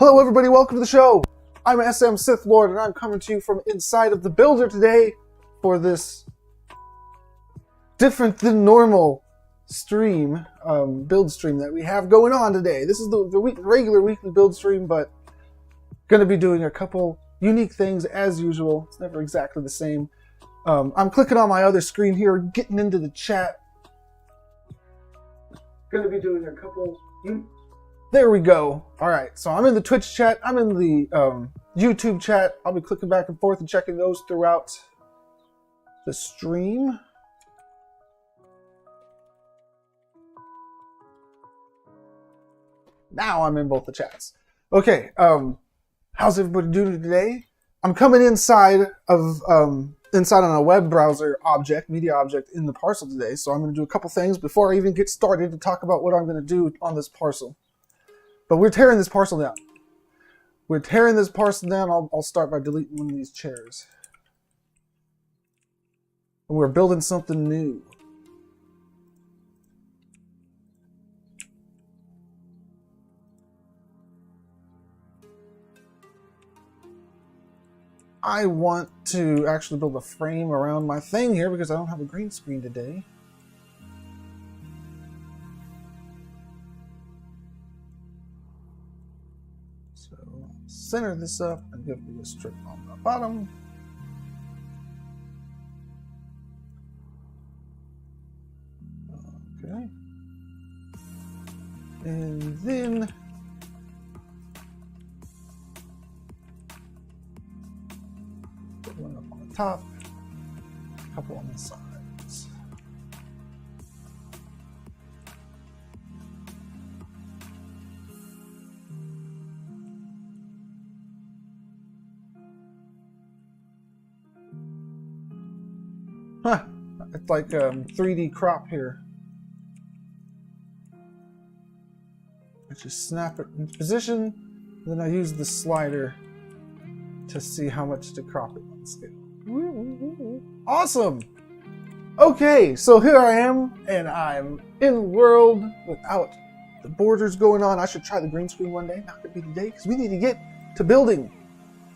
Hello everybody, welcome to the show. I'm SM Sith Lord and I'm coming to you from inside of the builder today for this different than normal stream, build stream that we have going on today. This is the regular weekly build stream, but going to be doing a couple unique things as usual. It's never exactly the same. I'm clicking on my other screen here, getting into the chat. Going to be doing a couple... There we go. All right, so I'm in the Twitch chat. I'm in the YouTube chat. I'll be clicking back and forth and checking those throughout the stream. Now I'm in both the chats. Okay, how's everybody doing today? I'm coming inside on a web browser object, media object in the parcel today. So I'm going to do a couple things before I even get started to talk about what I'm going to do on this parcel. But we're tearing this parcel down. I'll start by deleting one of these chairs. And we're building something new. I want to actually build a frame around my thing here because I don't have a green screen today. So center this up and give me a strip on the bottom. Okay. And then put one up on the top, a couple on the sides. Huh, it's like 3D crop here. I just snap it into position, then I use the slider to see how much to crop it on scale. Awesome! Okay, so here I am, and I'm in the world without the borders going on. I should try the green screen one day. Not gonna be today, because we need to get to building.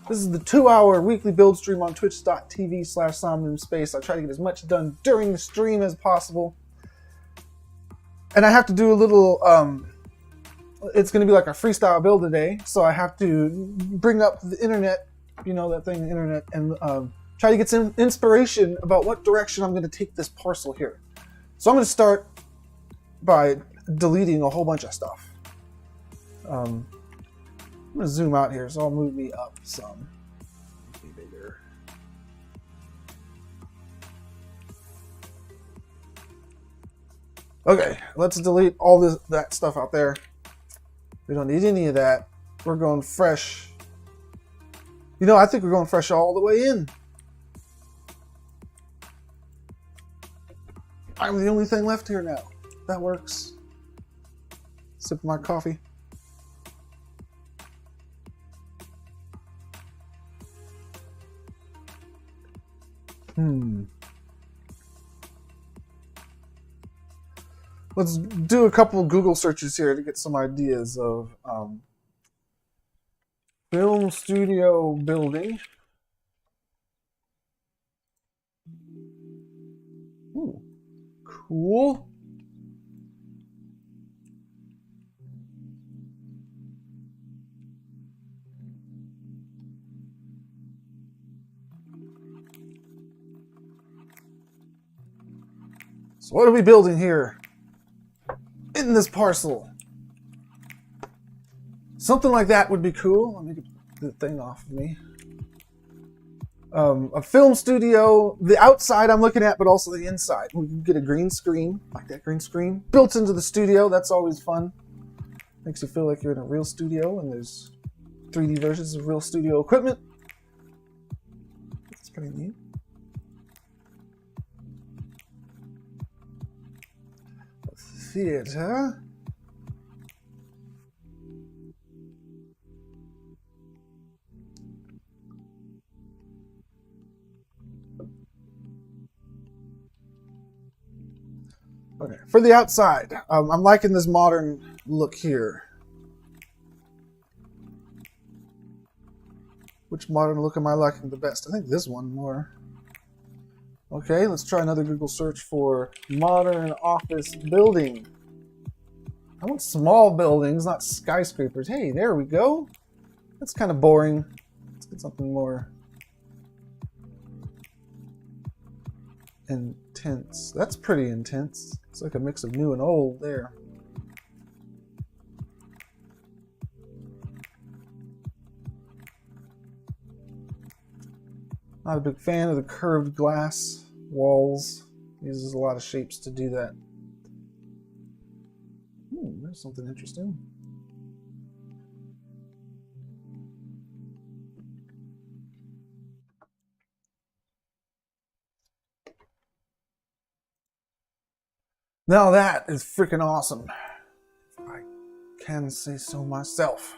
This is the 2-hour weekly build stream on twitch.tv/Somnium Space. I try to get as much done during the stream as possible. And I have to do a little, it's going to be like a freestyle build today. So I have to bring up the internet, you know, that thing, the internet, and try to get some inspiration about what direction I'm going to take this parcel here. So I'm going to start by deleting a whole bunch of stuff. I'm going to zoom out here, so I'll move me up some. Be bigger. Okay, let's delete all that stuff out there. We don't need any of that. We're going fresh. You know, I think we're going fresh all the way in. I'm the only thing left here now. That works. Sip my coffee. Let's do a couple of Google searches here to get some ideas of film studio building. Ooh, cool. So what are we building here in this parcel? Something like that would be cool. Let me get the thing off of me. A film studio, the outside I'm looking at, but also the inside. We can get a green screen, like that green screen, built into the studio. That's always fun. Makes you feel like you're in a real studio and there's 3D versions of real studio equipment. That's pretty neat. Theater. Okay, for the outside, I'm liking this modern look here. Which modern look am I liking the best? I think this one more. Okay, let's try another Google search for modern office building. I want small buildings, not skyscrapers. Hey, there we go. That's kind of boring. Let's get something more intense. That's pretty intense. It's like a mix of new and old there. Not a big fan of the curved glass walls. Uses a lot of shapes to do that. There's something interesting. Now that is freaking awesome. If I can say so myself.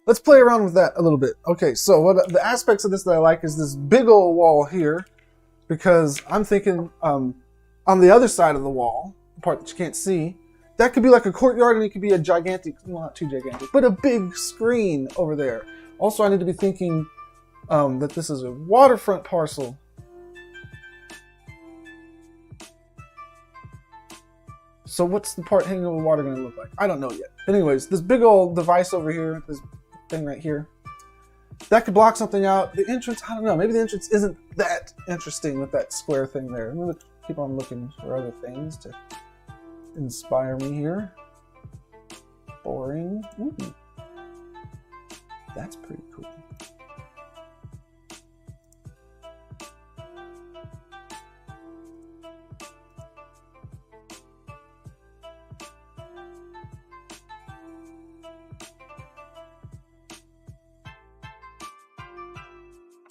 Let's play around with that a little bit. Okay, so what the aspects of this that I like is this big old wall here, because I'm thinking on the other side of the wall, the part that you can't see, that could be like a courtyard and it could be a gigantic, well, not too gigantic, but a big screen over there. Also, I need to be thinking that this is a waterfront parcel. So what's the part hanging over water going to look like? I don't know yet. Anyways, this big old device over here, this thing right here, that could block something out. The entrance, I don't know. Maybe the entrance isn't that interesting with that square thing there. I'm going to keep on looking for other things to inspire me here. Boring. Ooh. That's pretty cool.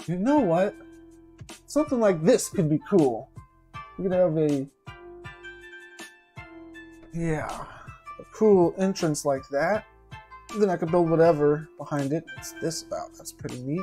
You know what? Something like this could be cool. We could have a cool entrance like that. Then I could build whatever behind it. What's this about? That's pretty neat.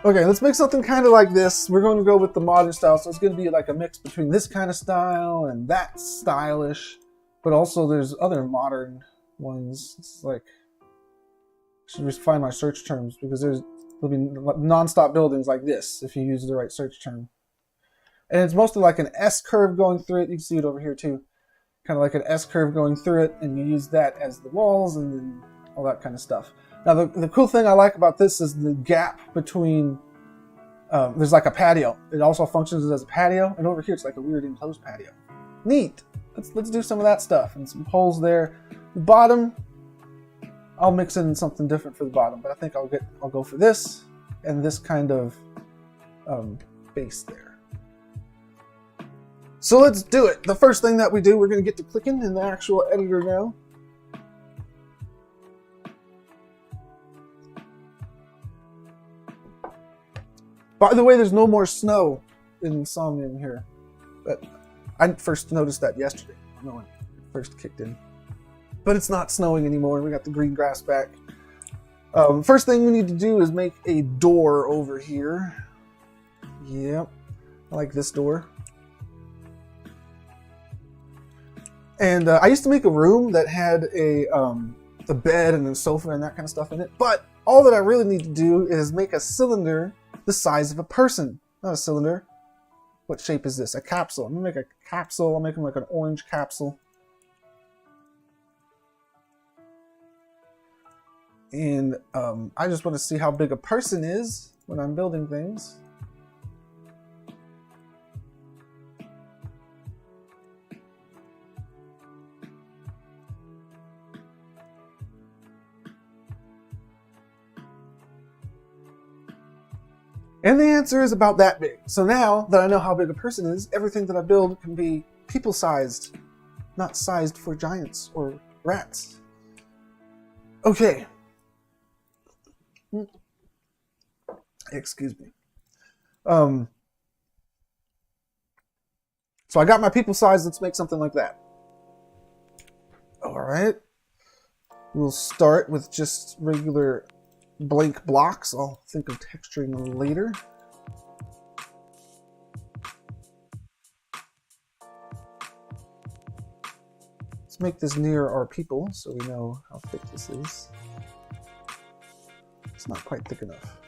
Okay, let's make something kind of like this. We're going to go with the modern style, so it's going to be like a mix between this kind of style and that stylish, but also there's other modern ones. It's like, I should just find my search terms because there'll be non-stop buildings like this if you use the right search term. And it's mostly like an S curve going through it. You can see it over here too. Kind of like an S curve going through it, and you use that as the walls and then all that kind of stuff. Now, the cool thing I like about this is the gap between, there's like a patio. It also functions as a patio, and over here it's like a weird enclosed patio. Neat. Let's do some of that stuff, and some holes there. The bottom, I'll mix in something different for the bottom, but I think I'll go for this and this kind of base there. So let's do it. The first thing that we do, we're going to get to clicking in the actual editor now. By the way, there's no more snow in Somnium here. But I first noticed that yesterday, when it first kicked in. But it's not snowing anymore. We got the green grass back. First thing we need to do is make a door over here. Yep, I like this door. And I used to make a room that had a bed and a sofa and that kind of stuff in it. But all that I really need to do is make a cylinder the size of a person. Not a cylinder. What shape is this? A capsule. I'm gonna make a capsule. I'll make them like an orange capsule. And I just want to see how big a person is when I'm building things. And the answer is about that big. So now that I know how big a person is, everything that I build can be people-sized, not sized for giants or rats. Okay, Excuse me. So I got my people size. Let's make something like that. All right. We'll start with just regular blank blocks. I'll think of texturing them later. Let's make this near our people so we know how thick this is. It's not quite thick enough.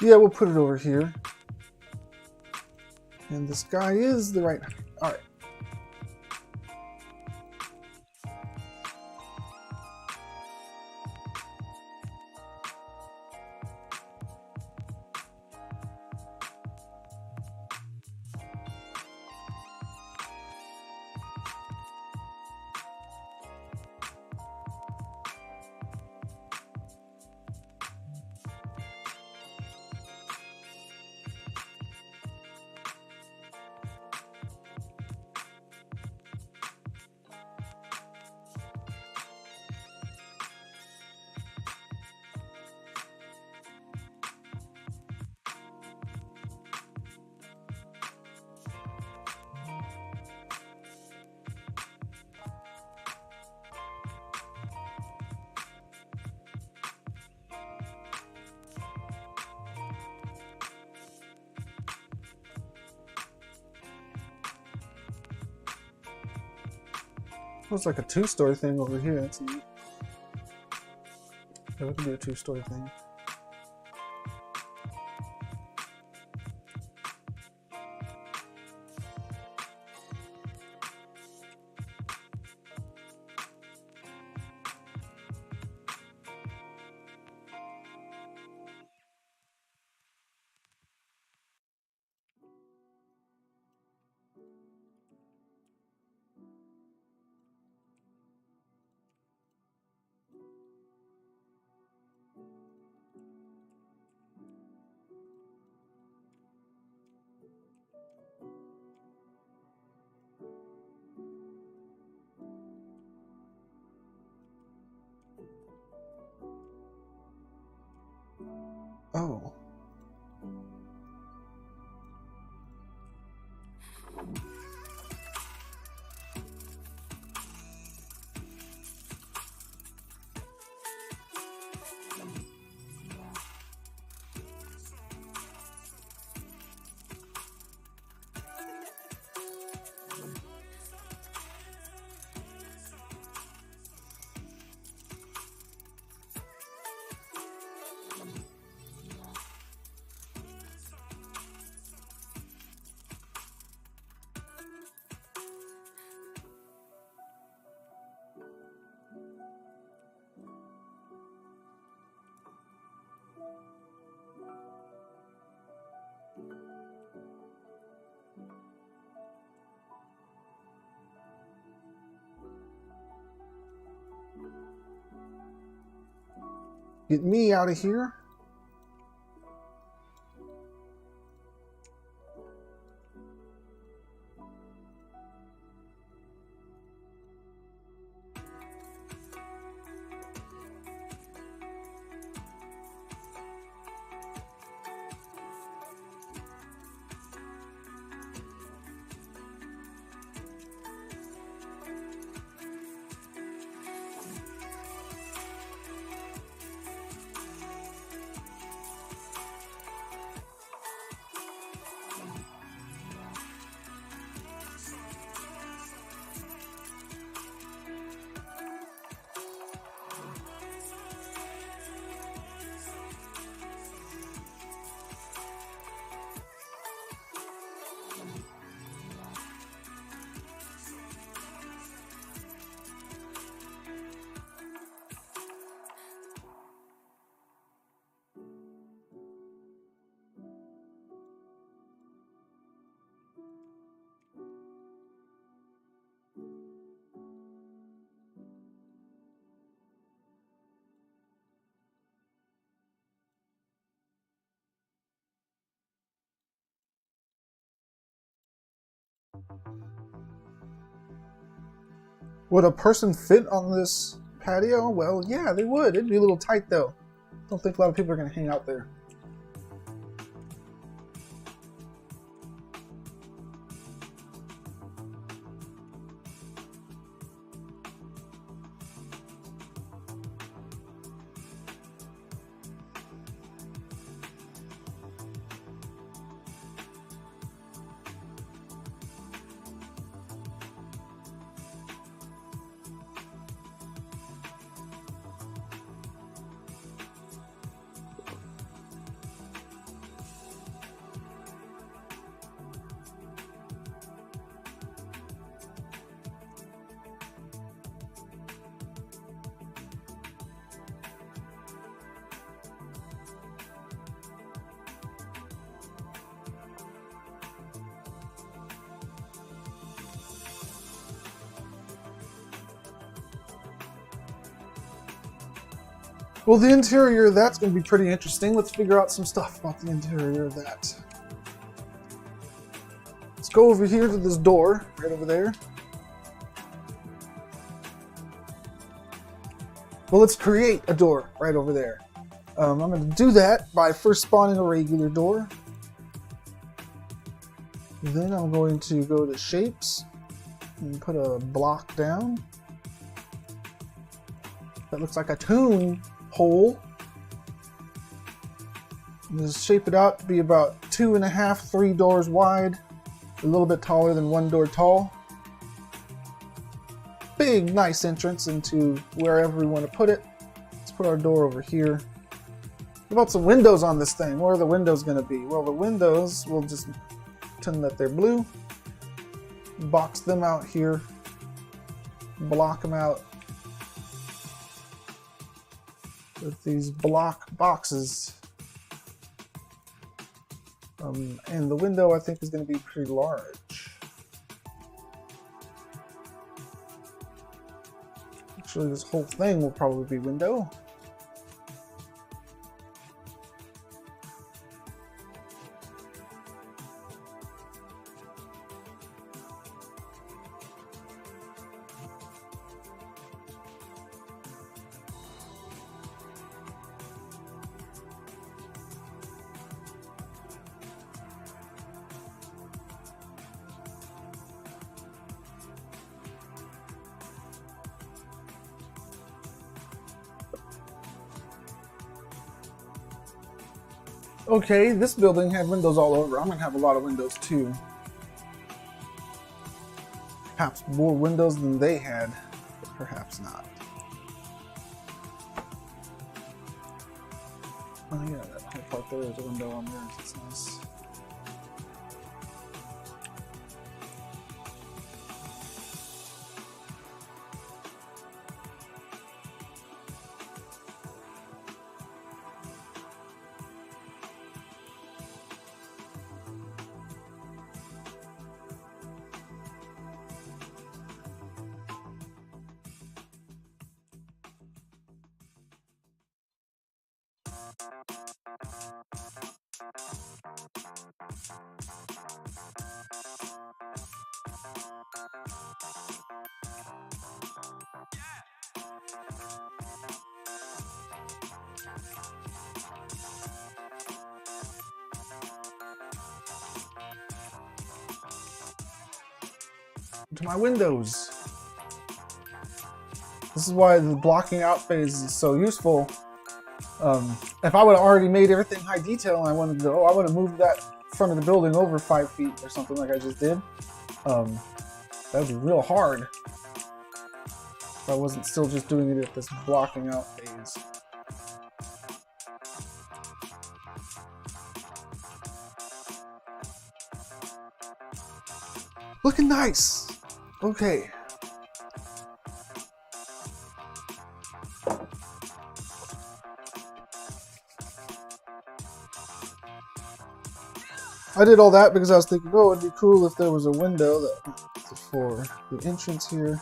Yeah, we'll put it over here. And this guy is the right height. All right. Looks like a two-story thing over here. That's neat. Yeah, we can do a two-story thing. Oh. Get me out of here. Would a person fit on this patio? Well, yeah, they would. It'd be a little tight though. Don't think a lot of people are going to hang out there. Well, the interior of that's going to be pretty interesting. Let's figure out some stuff about the interior of that. Let's go over here to this door, right over there. Well, let's create a door right over there. I'm going to do that by first spawning a regular door. Then I'm going to go to shapes and put a block down. That looks like a tomb hole. Just shape it out to be about 2.5, 3 doors wide, a little bit taller than 1 door tall. Big, nice entrance into wherever we want to put it. Let's put our door over here. What about some windows on this thing? Where are the windows going to be? Well, the windows, we'll just pretend that they're blue. Box them out here. Block them out with these block boxes. And the window, I think, is going to be pretty large. Actually, this whole thing will probably be window. Okay, this building had windows all over. I'm going to have a lot of windows too. Perhaps more windows than they had, but perhaps not. Oh yeah, that whole part there is a window on there. That's nice. To my windows. This is why the blocking out phase is so useful. If I would have already made everything high detail and I wanted to go, I would have moved that front of the building over 5 feet or something like I just did. That would be real hard if I wasn't still just doing it at this blocking out phase. Looking nice! Okay. I did all that because I was thinking, oh, it'd be cool if there was a window that for the entrance here.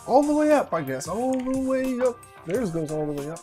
All the way up, I guess. All the way up. Theirs goes all the way up.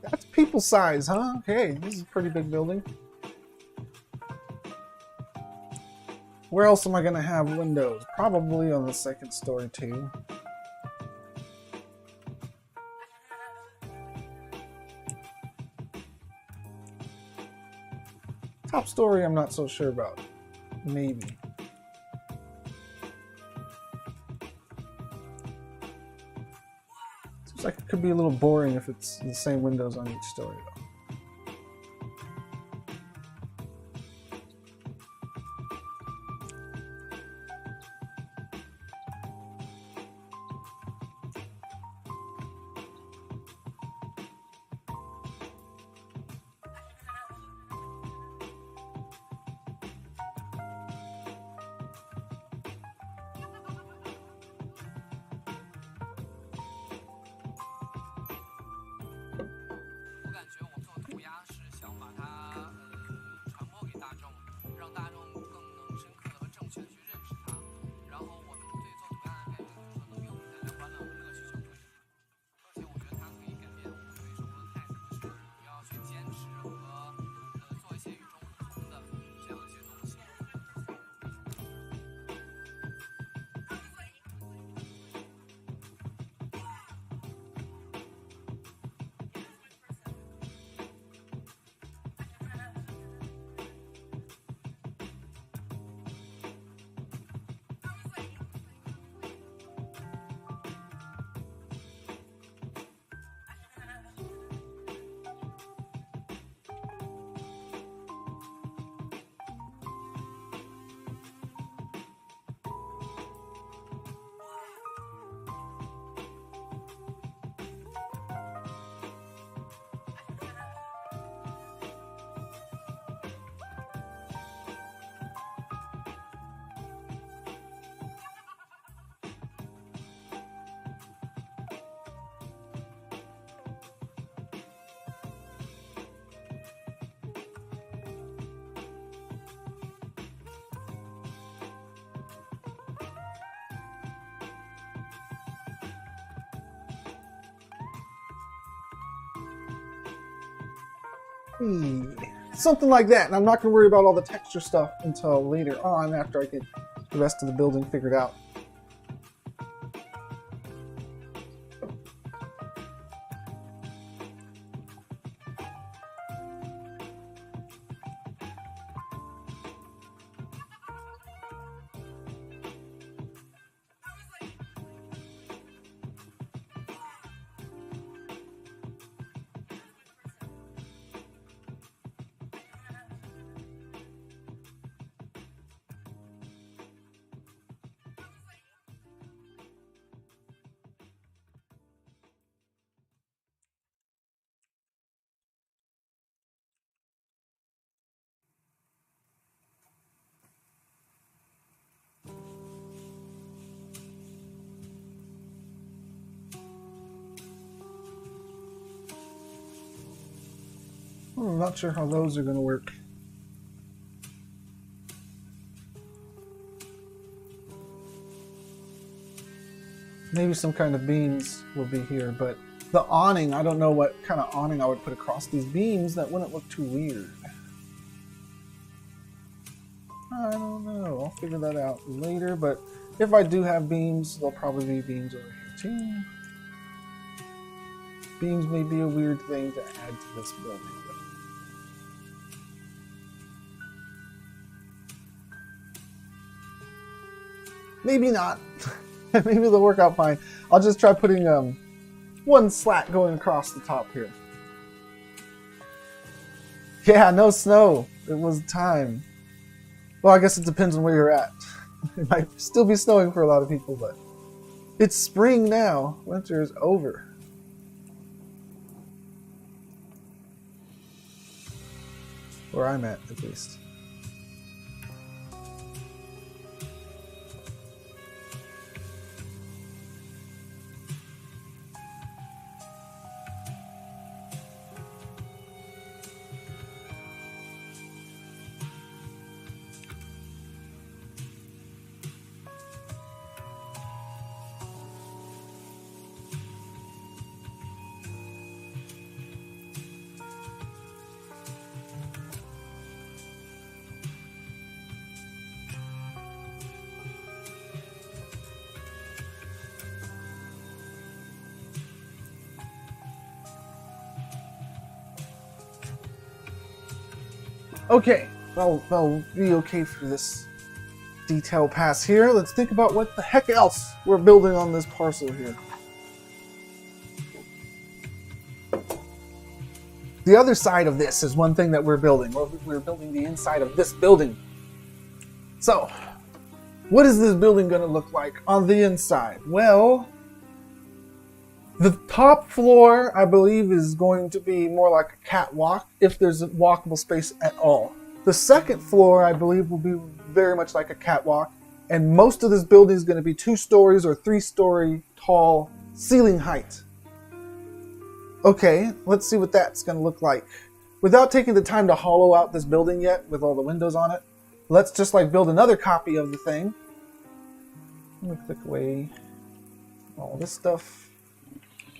That's people size, huh? Hey, this is a pretty big building. Where else am I going to have windows? Probably on the second story too. Top story I'm not so sure about. Maybe. Seems like it could be a little boring if it's the same windows on each story though. Something like that, and I'm not going to worry about all the texture stuff until later on after I get the rest of the building figured out. I'm not sure how those are going to work. Maybe some kind of beams will be here, but the awning, I don't know what kind of awning I would put across these beams that wouldn't look too weird. I don't know. I'll figure that out later, but if I do have beams, there'll probably be beams over here too. Beams may be a weird thing to add to this building. Maybe not. Maybe they'll work out fine. I'll just try putting one slat going across the top here. Yeah, no snow. It was time. Well, I guess it depends on where you're at. It might still be snowing for a lot of people, but it's spring now. Winter is over. Where I'm at least. Okay, that'll be okay for this detail pass here. Let's think about what the heck else we're building on this parcel here. The other side of this is one thing that we're building. We're building the inside of this building. So, what is this building going to look like on the inside? Well, the top floor, I believe, is going to be more like a catwalk, if there's a walkable space at all. The second floor, I believe, will be very much like a catwalk, and most of this building is going to be 2 stories or 3-story tall ceiling height. Okay, let's see what that's going to look like. Without taking the time to hollow out this building yet, with all the windows on it, let's just like build another copy of the thing. Let me click away all this stuff.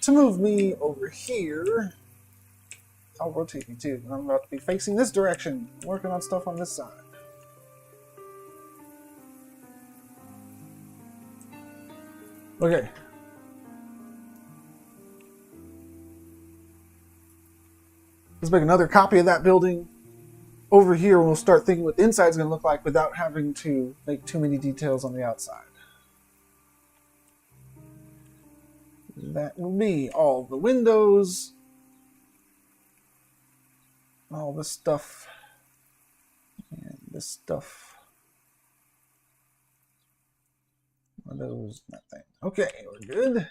To move me over here, I'll rotate you too. I'm about to be facing this direction, working on stuff on this side. Okay. Let's make another copy of that building over here, and we'll start thinking what the inside's going to look like without having to make too many details on the outside. That will be all the windows, all this stuff, and this stuff. Windows, nothing. Okay, we're good.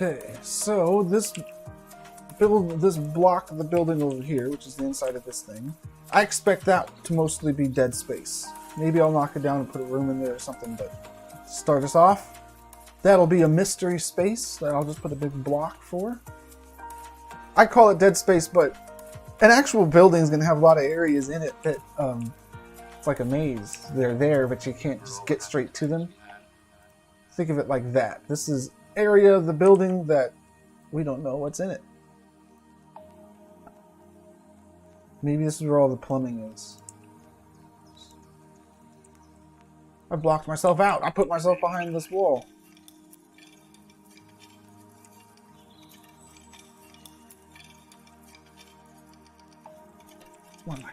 Okay, so this block of the building over here, which is the inside of this thing, I expect that to mostly be dead space. Maybe I'll knock it down and put a room in there or something, but to start us off, that'll be a mystery space that I'll just put a big block for. I call it dead space, but an actual building is going to have a lot of areas in it that it's like a maze. They're there, but you can't just get straight to them. Think of it like that. This is area of the building that we don't know what's in it. Maybe this is where all the plumbing is. I blocked myself out. I put myself behind this wall. Come on, Mike.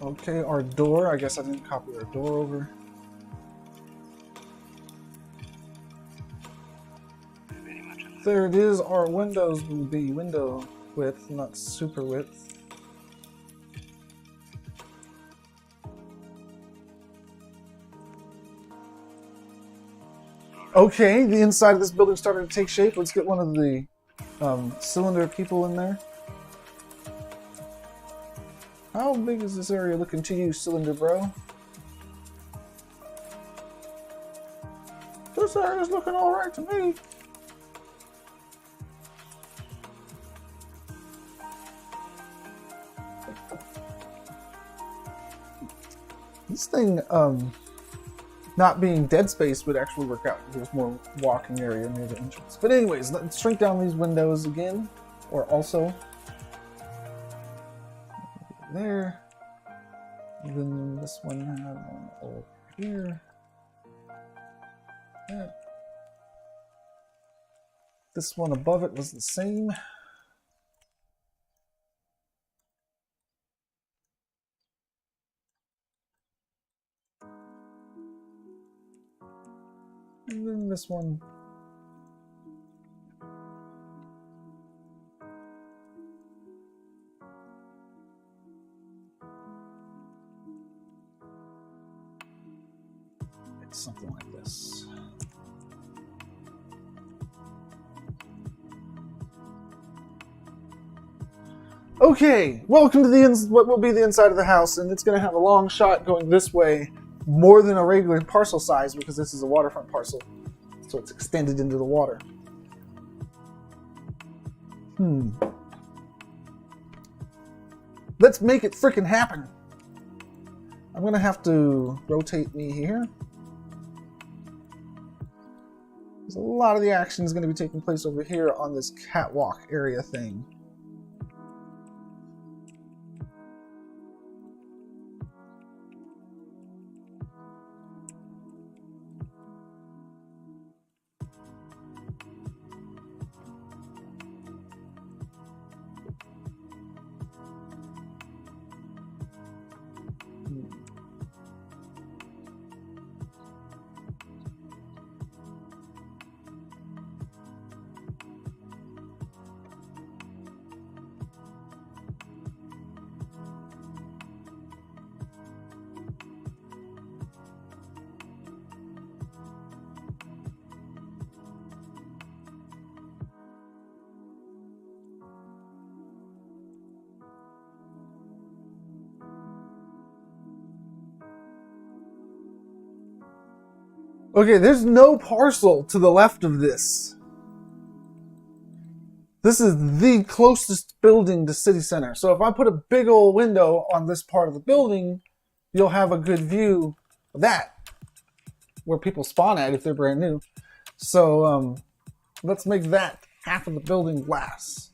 Okay, our door. I guess I didn't copy our door over. There it is. Our windows will be window width, not super width. Okay, the inside of this building started to take shape. Let's get one of the cylinder people in there. How big is this area looking to you, cylinder bro? This area's looking alright to me. This thing, not being dead space would actually work out. There's more walking area near the entrance. But anyways, let's shrink down these windows again, or also. There. Even this one had one over here. That. This one above it was the same. And then this one. It's something like this. Okay, welcome to what will be the inside of the house, and it's going to have a long shot going this way, more than a regular parcel size because this is a waterfront parcel, so it's extended into the water. Let's make it frickin' happen. I'm going to have to rotate me here. Because a lot of the action is going to be taking place over here on this catwalk area thing. Okay, there's no parcel to the left of this. This is the closest building to city center. So if I put a big old window on this part of the building, you'll have a good view of that, where people spawn at if they're brand new. So let's make that half of the building glass.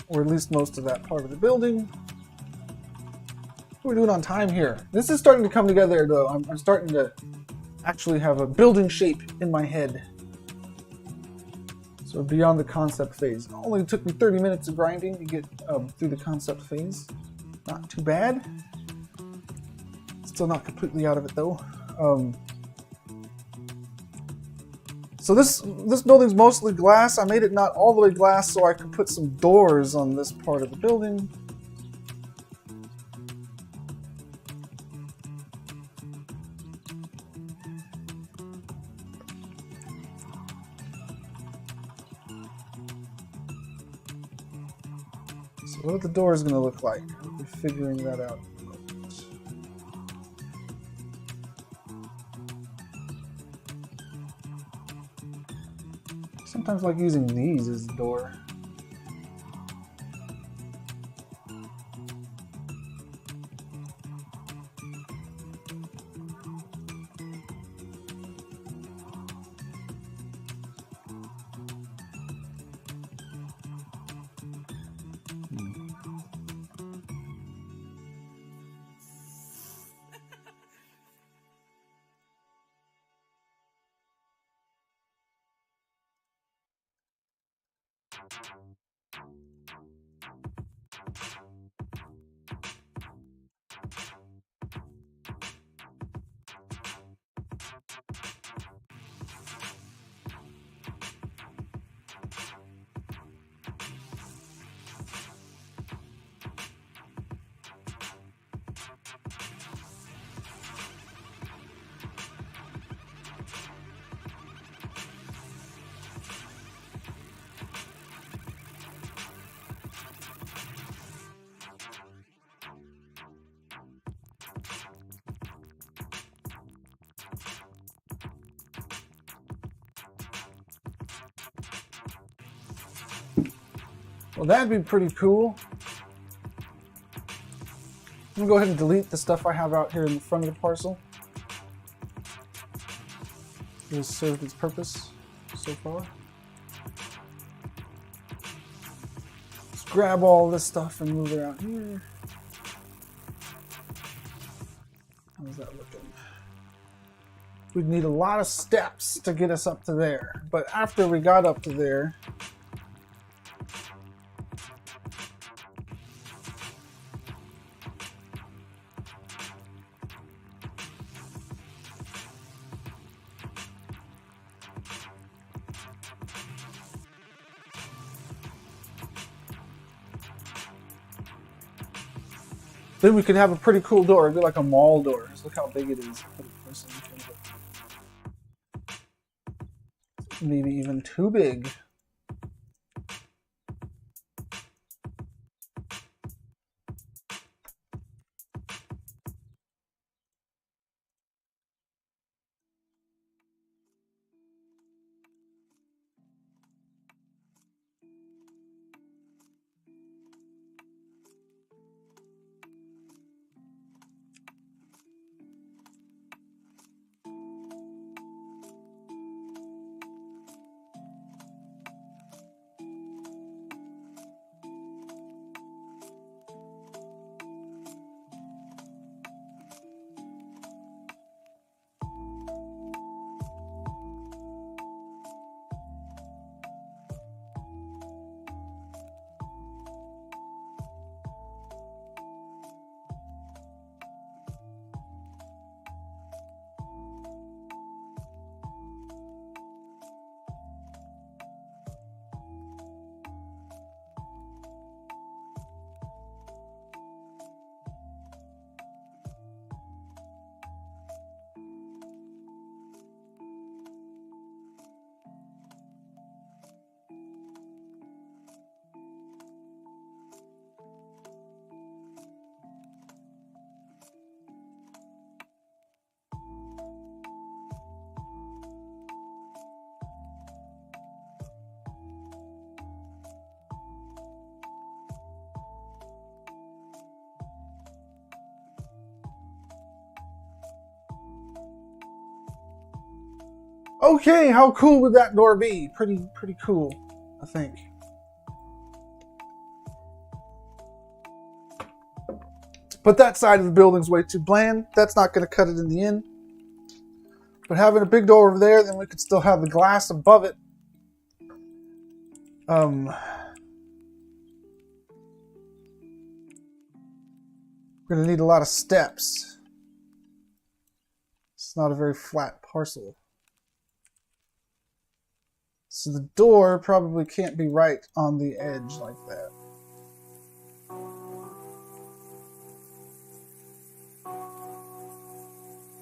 Or at least most of that part of the building. What are we doing on time here? This is starting to come together though. I'm starting to actually have a building shape in my head. So beyond the concept phase. It only took me 30 minutes of grinding to get through the concept phase. Not too bad. Still not completely out of it though. So this building's mostly glass. I made it not all the way glass so I could put some doors on this part of the building. So what are the doors going to look like? We're figuring that out. Sometimes I like using these as a door. Well, that'd be pretty cool. I'm gonna go ahead and delete the stuff I have out here in the front of the parcel. It has served its purpose so far. Let's grab all this stuff and move it out here. How's that looking? We'd need a lot of steps to get us up to there. But after we got up to there, then we could have a pretty cool door. It'd be like a mall door. Just look how big it is. Maybe even too big. Okay, how cool would that door be? Pretty cool, I think. But that side of the building's way too bland. That's not going to cut it in the end. But having a big door over there, then we could still have the glass above it. We're going to need a lot of steps. It's not a very flat parcel. So the door probably can't be right on the edge like that.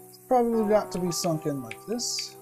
It's probably got to be sunk in like this.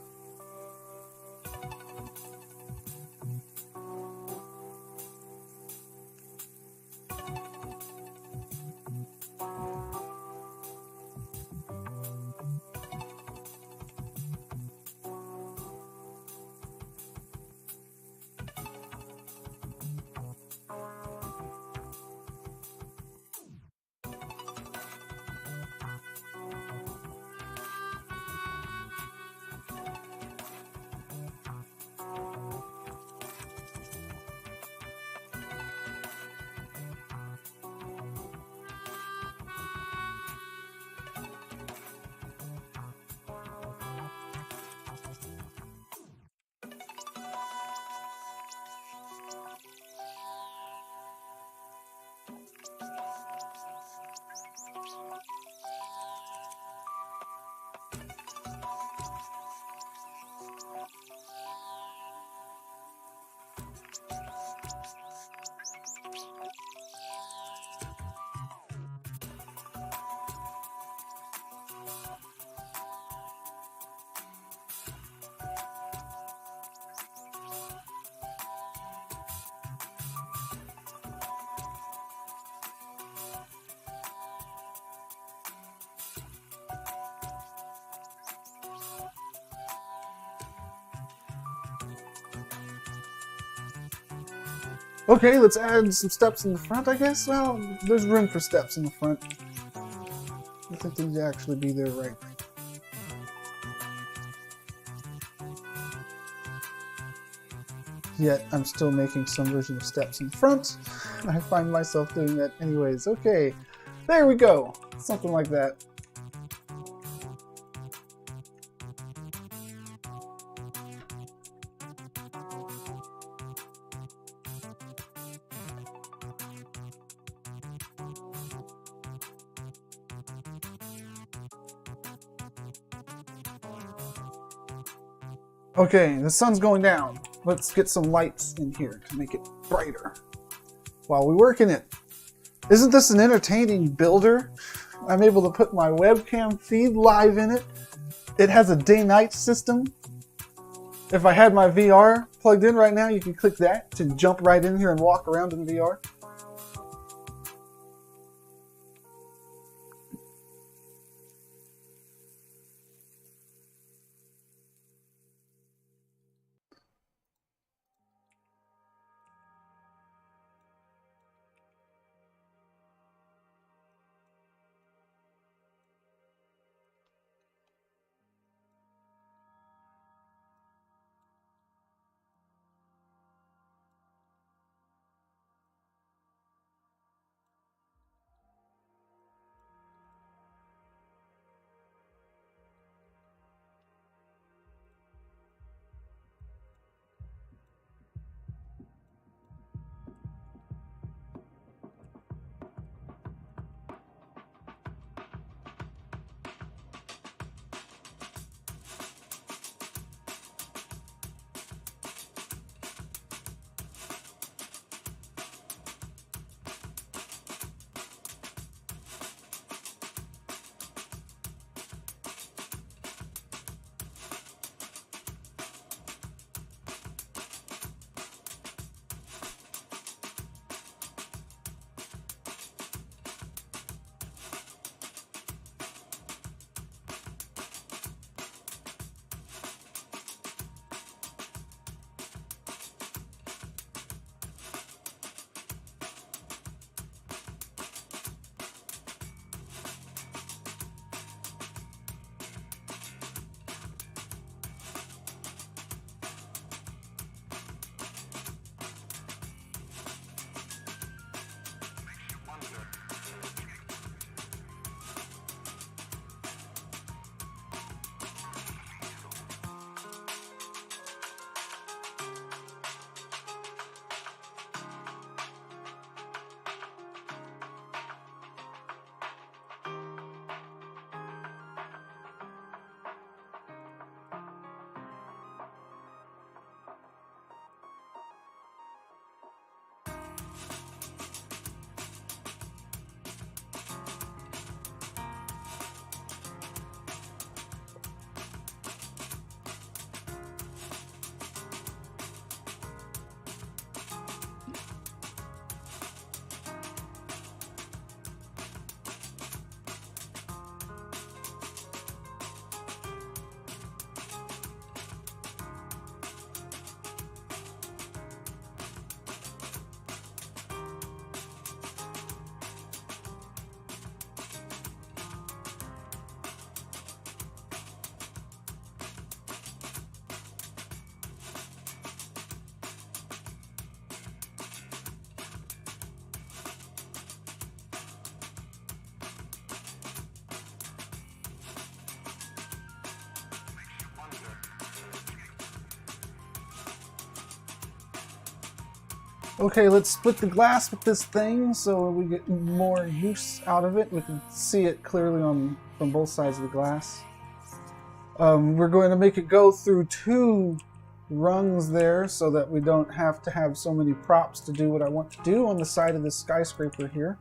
Okay, let's add some steps in the front, I guess. Well, there's room for steps in the front. I think they'd actually be there right. Yet, I'm still making some version of steps in the front. I find myself doing that anyways. Okay, there we go. Something like that. Okay, the sun's going down. Let's get some lights in here to make it brighter while we work in it. Isn't this an entertaining builder? I'm able to put my webcam feed live in it. It has a day-night system. If I had my VR plugged in right now, you can click that to jump right in here and walk around in VR. Okay, let's split the glass with this thing so we get more use out of it. We can see it clearly from both sides of the glass. We're going to make it go through 2 rungs there so that we don't have to have so many props to do what I want to do on the side of this skyscraper here.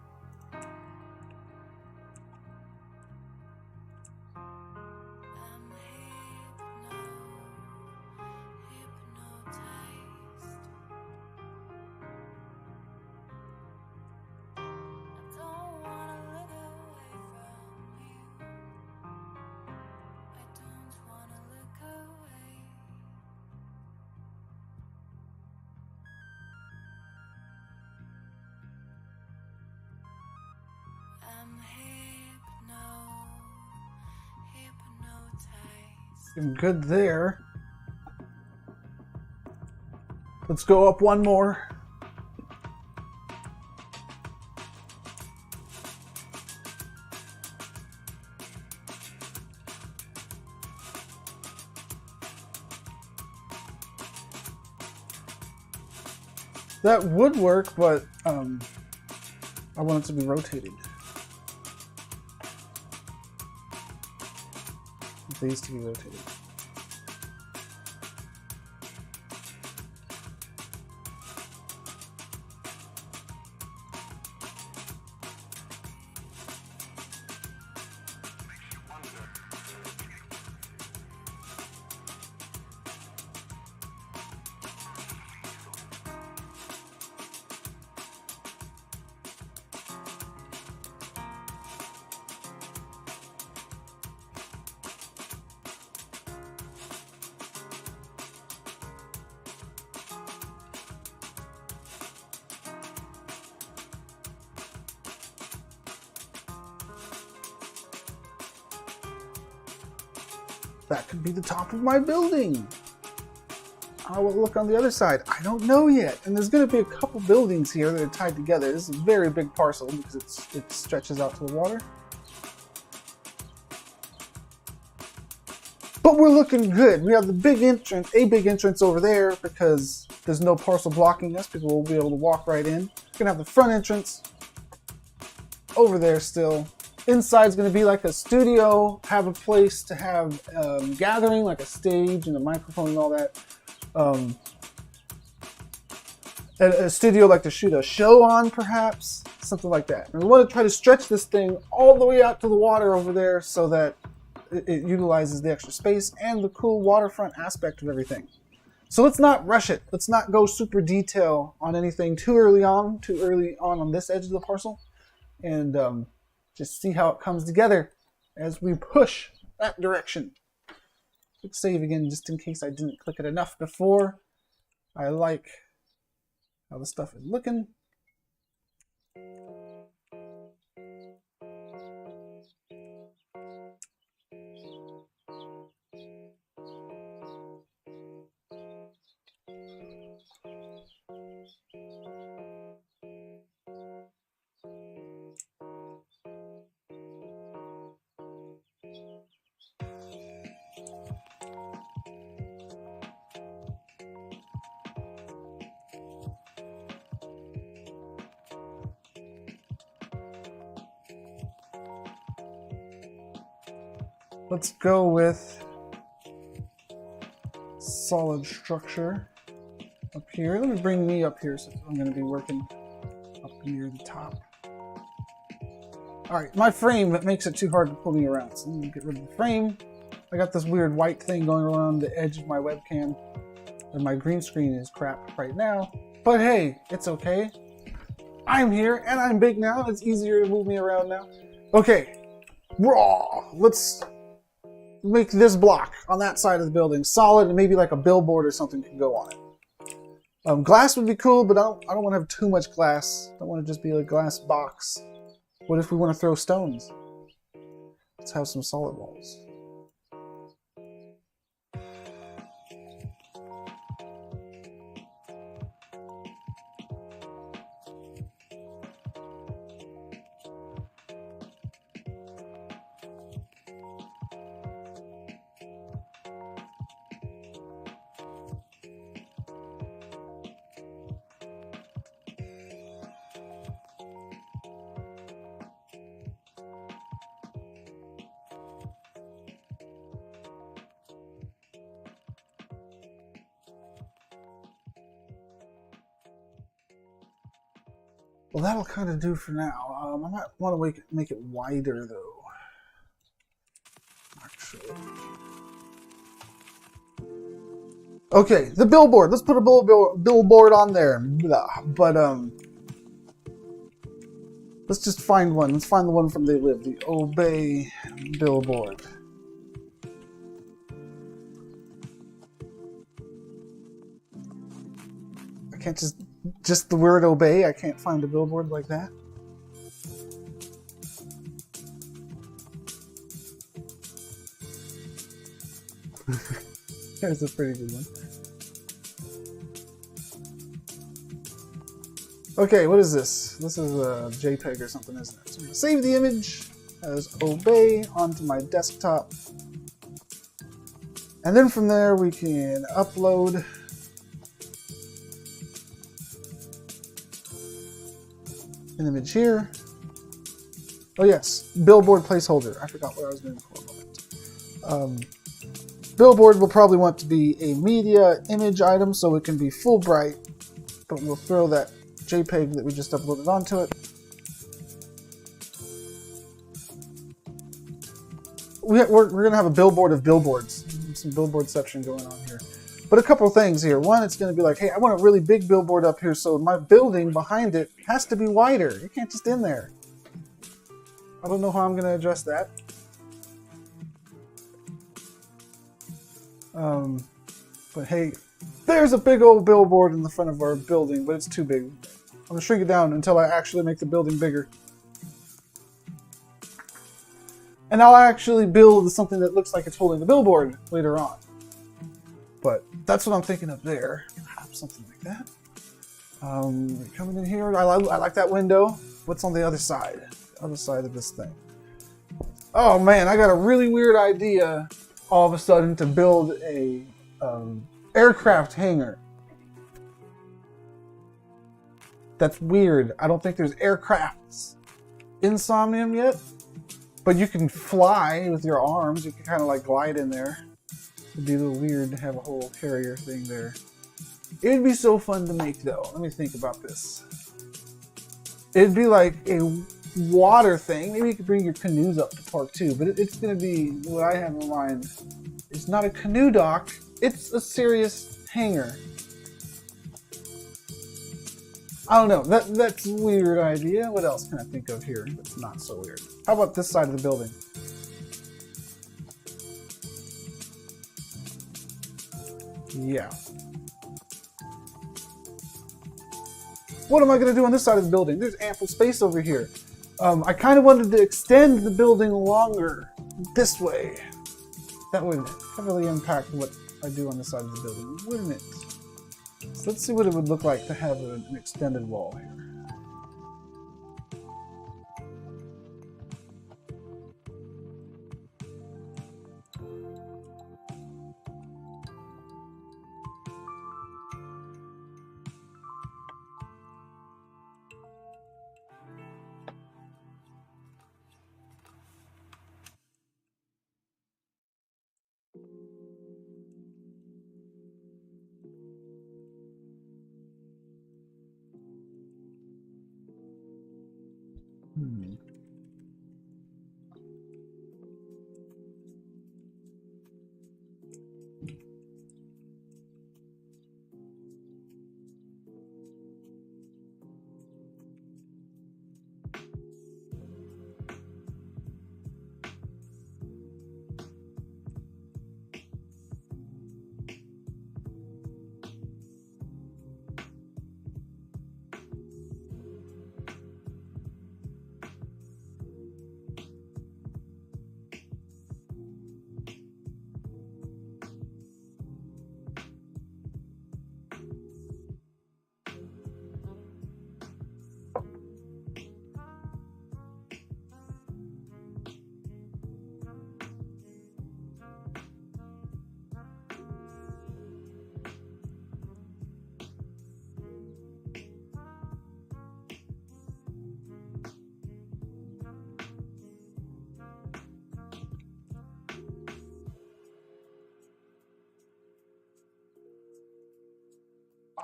I'm good there. Let's go up one more. That would work, but I want it to be rotated. These to be rotated. That could be the top of my building. I will look on the other side. I don't know yet. And there's going to be a couple buildings here that are tied together. This is a very big parcel because it stretches out to the water. But we're looking good. We have the big entrance, a big entrance over there because there's no parcel blocking us. People will be able to walk right in. We're going to have the front entrance over there still. Inside's going to be like a studio, have a place to have gathering, like a stage and a microphone and all that. A studio like to shoot a show on, perhaps, something like that. And we want to try to stretch this thing all the way out to the water over there so that it utilizes the extra space and the cool waterfront aspect of everything. So let's not rush it. Let's not go super detail on anything too early on this edge of the parcel. And just see how it comes together as we push that direction. Click save again just in case I didn't click it enough before. I like how the stuff is looking. Let's go with solid structure up here. Let me bring me up here since I'm going to be working up near the top. Alright, my frame makes it too hard to pull me around, so let me get rid of the frame. I got this weird white thing going around the edge of my webcam, and my green screen is crap right now. But hey, it's okay. I'm here, and I'm big now. It's easier to move me around now. Okay, raw. Let's make this block on that side of the building solid, and maybe like a billboard or something can go on it. Glass would be cool, but I don't want to have too much glass. I don't want to just be a glass box. What if we want to throw stones? Let's have some solid walls. Well, that'll kind of do for now. I might want to make it wider, though. Actually. Okay, the billboard. Let's put a billboard on there. But, let's just find one. Let's find the one from They Live. The Obey billboard. I can't just the word obey. I can't find a billboard like that. There's a pretty good one. Okay, what is this? This is a JPEG or something, isn't it? So I'm going to save the image as obey onto my desktop. And then from there we can upload an image here. Oh yes, billboard placeholder. I forgot what I was doing for a moment. Billboard will probably want to be a media image item so it can be full bright, but we'll throw that JPEG that we just uploaded onto it. We're going to have a billboard of billboards. Some billboardception going on here. But a couple of things here. One, it's going to be like, hey, I want a really big billboard up here, so my building behind it has to be wider. It can't just in there. I don't know how I'm going to address that. But hey, there's a big old billboard in the front of our building, but it's too big. I'm going to shrink it down until I actually make the building bigger. And I'll actually build something that looks like it's holding the billboard later on. But that's what I'm thinking of there. Perhaps something like that. Coming in here, I like that window. What's on the other side? The other side of this thing. Oh man, I got a really weird idea all of a sudden to build a aircraft hangar. That's weird. I don't think there's aircrafts in Somnium yet. But you can fly with your arms. You can kind of like glide in there. It'd be a little weird to have a whole carrier thing there. It'd be so fun to make though. Let me think about this. It'd be like a water thing. Maybe you could bring your canoes up to park too. But it's going to be what I have in mind. It's not a canoe dock. It's a serious hangar. I don't know. That's a weird idea. What else can I think of here that's not so weird? How about this side of the building? Yeah. What am I going to do on this side of the building? There's ample space over here. I kind of wanted to extend the building longer this way. That would heavily impact what I do on this side of the building, wouldn't it? So let's see what it would look like to have an extended wall here.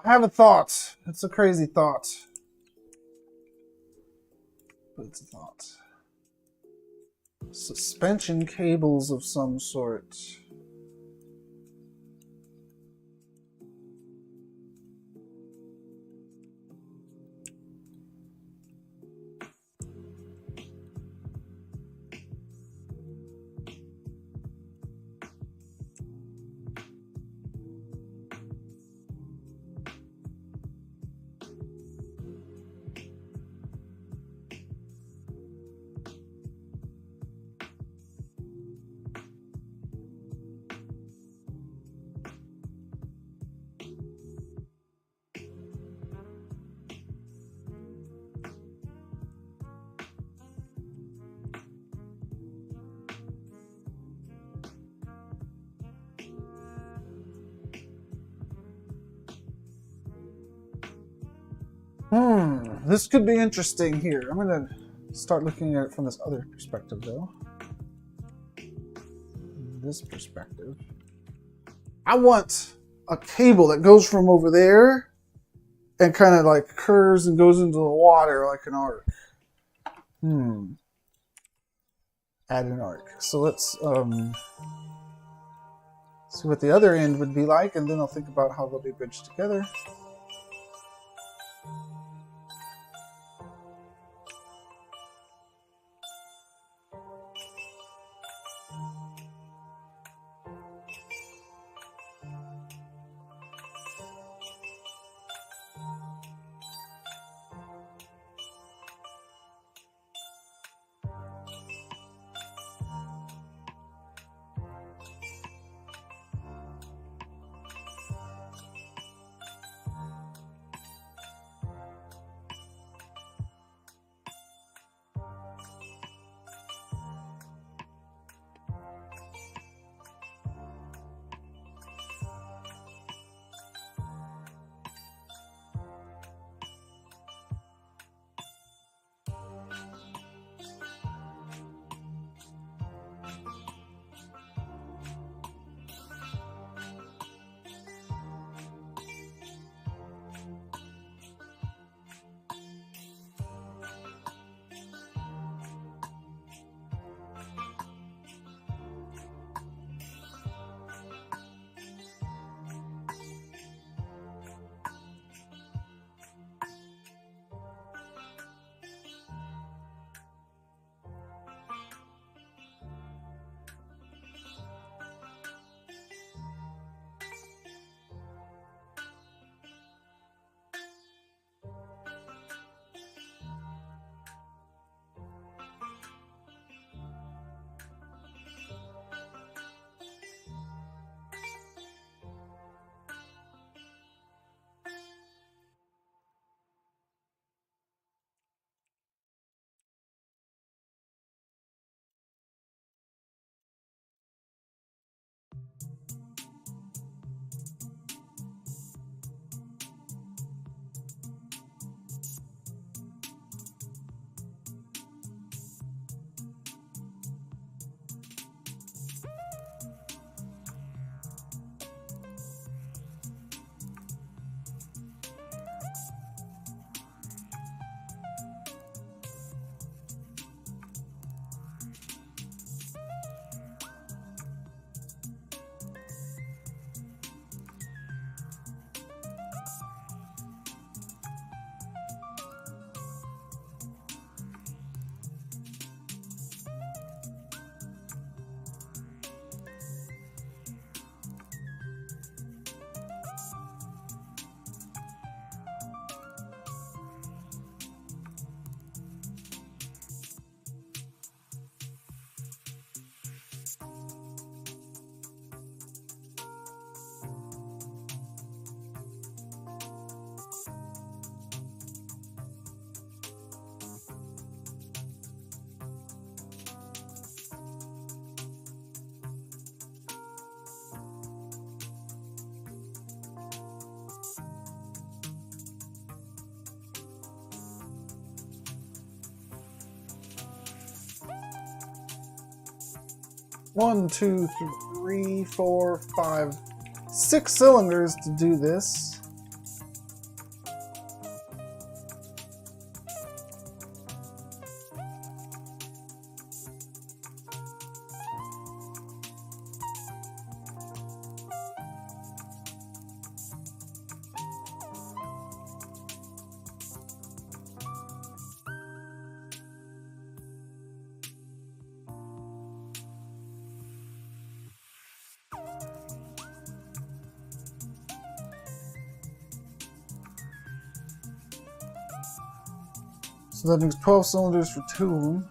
I have a thought. It's a crazy thought. But it's a thought. Suspension cables of some sort. This could be interesting here. I'm gonna start looking at it from this other perspective, though. This perspective. I want a cable that goes from over there and kind of like curves and goes into the water like an arc. Add an arc. So let's see what the other end would be like, and then I'll think about how they'll be bridged together. One, two, three, four, five, 6 cylinders to do this. So that means 12 cylinders for 2 of them.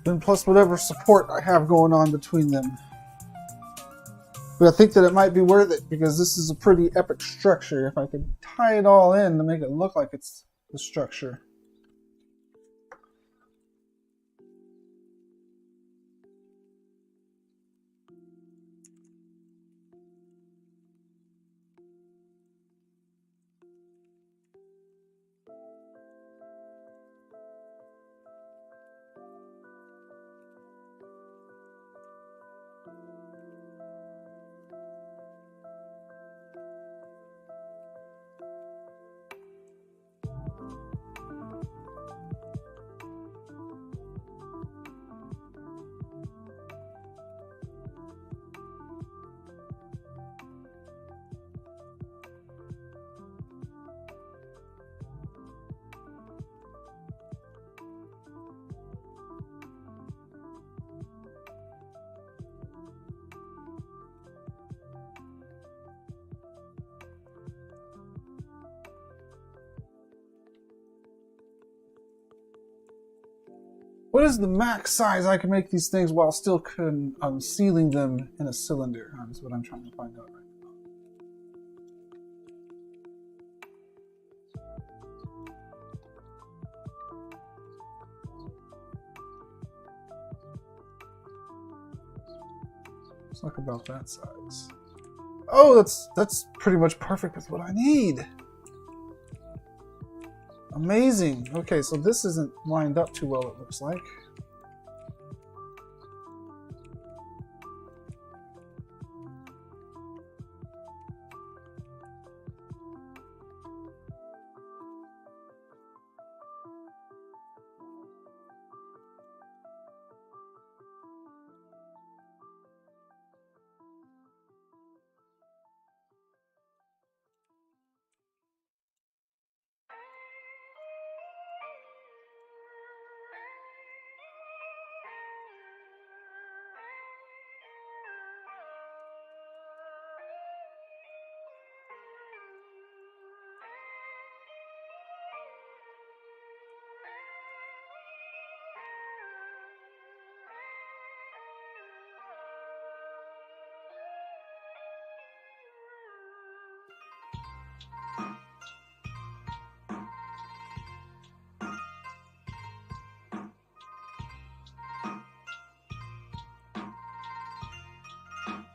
Then plus whatever support I have going on between them. But I think that it might be worth it because this is a pretty epic structure if I could tie it all in to make it look like it's the structure. What is the max size I can make these things while still sealing them in a cylinder? That's what I'm trying to find out right now. It's like about that size. Oh, that's pretty much perfect. That's what I need. Amazing. Okay, so this isn't lined up too well, it looks like.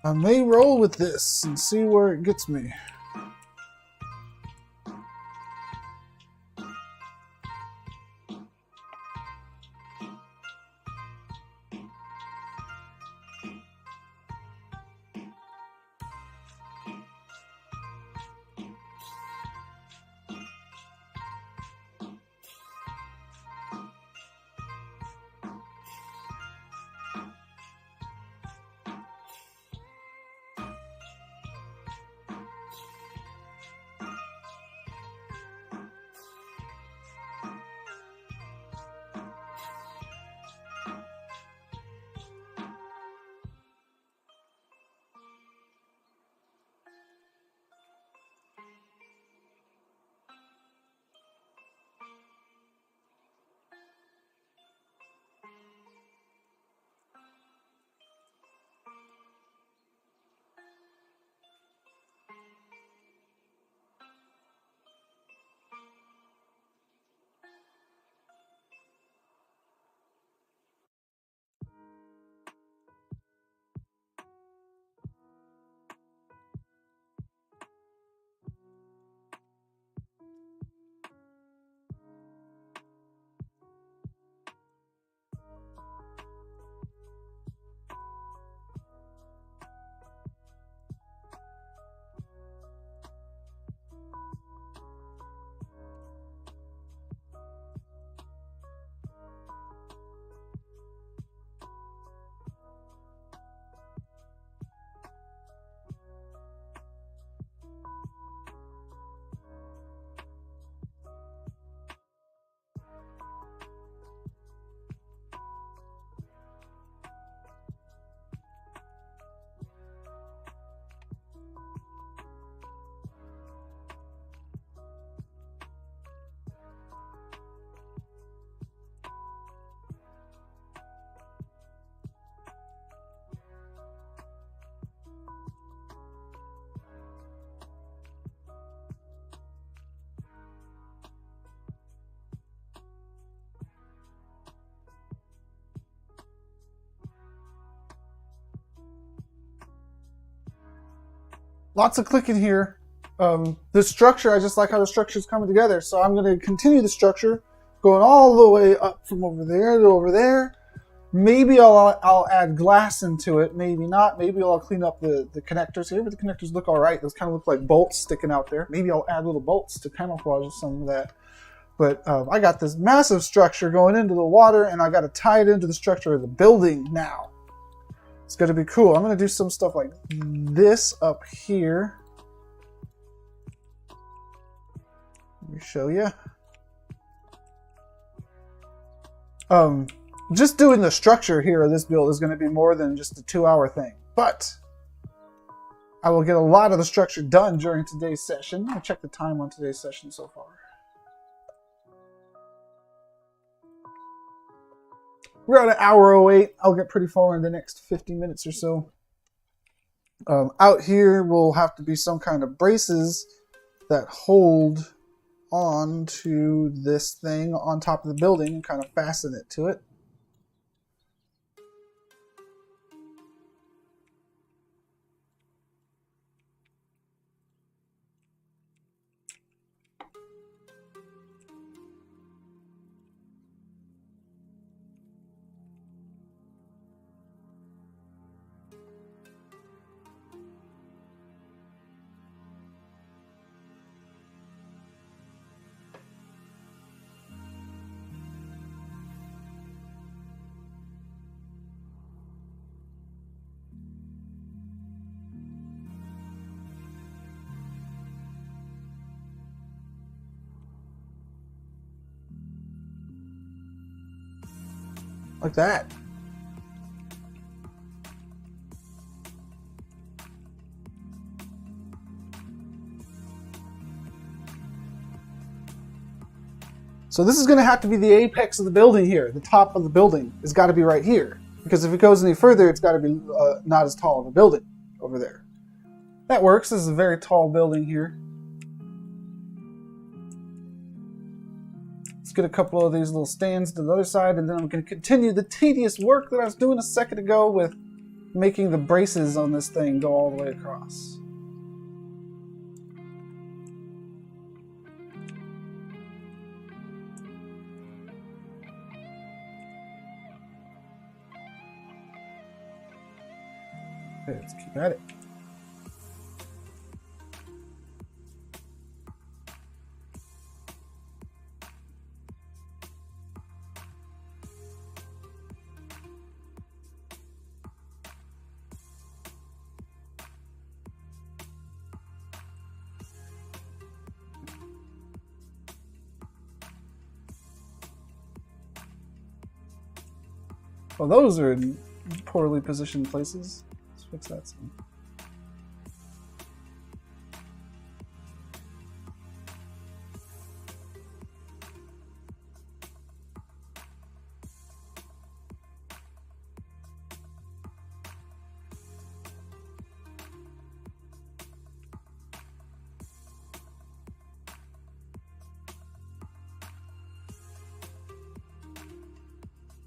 I may roll with this and see where it gets me. Lots of clicking here. The structure, I just like how the structure is coming together. So I'm going to continue the structure, going all the way up from over there to over there. Maybe I'll add glass into it. Maybe not. Maybe I'll clean up the connectors here, but the connectors look all right. Those kind of look like bolts sticking out there. Maybe I'll add little bolts to camouflage some of that. But I got this massive structure going into the water, and I got to tie it into the structure of the building now. It's going to be cool. I'm going to do some stuff like this up here. Let me show you. Just doing the structure here of this build is going to be more than just a 2-hour thing. But I will get a lot of the structure done during today's session. I'll check the time on today's session so far. We're at an hour 08. I'll get pretty far in the next 50 minutes or so. Out here will have to be some kind of braces that hold on to this thing on top of the building and kind of fasten it to it. Like that. So this is going to have to be the apex of the building here. The top of the building has got to be right here. Because if it goes any further, it's got to be not as tall of a building over there. That works. This is a very tall building here. Let's get a couple of these little stands to the other side, and then I'm going to continue the tedious work that I was doing a second ago with making the braces on this thing go all the way across. Okay, let's keep at it. Well, those are in poorly positioned places. Let's fix that some.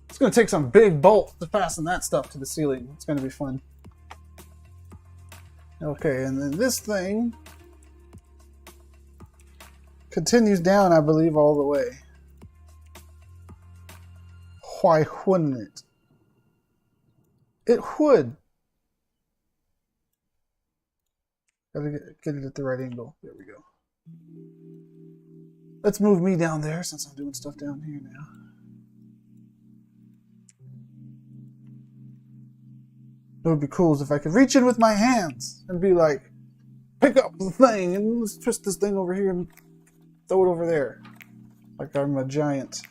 It's going to take some big bolt to fasten that stuff to the ceiling. It's going to be fun. Okay, and then this thing continues down, I believe, all the way. Why wouldn't it? It would. Gotta get it at the right angle. There we go. Let's move me down there since I'm doing stuff down here now. It would be cool if I could reach in with my hands and be like, pick up the thing and let's twist this thing over here and throw it over there. Like I'm a giant.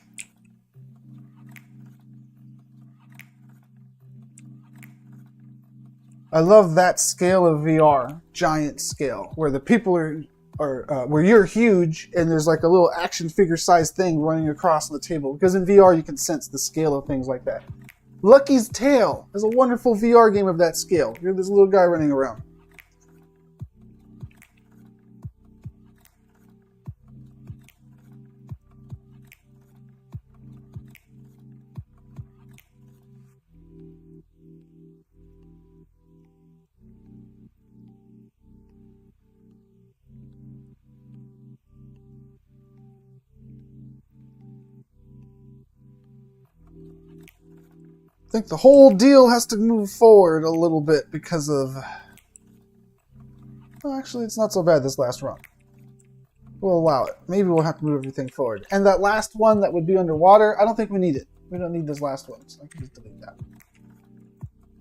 I love that scale of VR, giant scale, where the people are where you're huge and there's like a little action figure sized thing running across the table. Because in VR you can sense the scale of things like that. Lucky's Tale is a wonderful VR game of that scale. You're this little guy running around. I think the whole deal has to move forward a little bit because of... Well, actually, it's not so bad this last run. We'll allow it. Maybe we'll have to move everything forward. And that last one that would be underwater, I don't think we need it. We don't need this last one, so I can just delete that.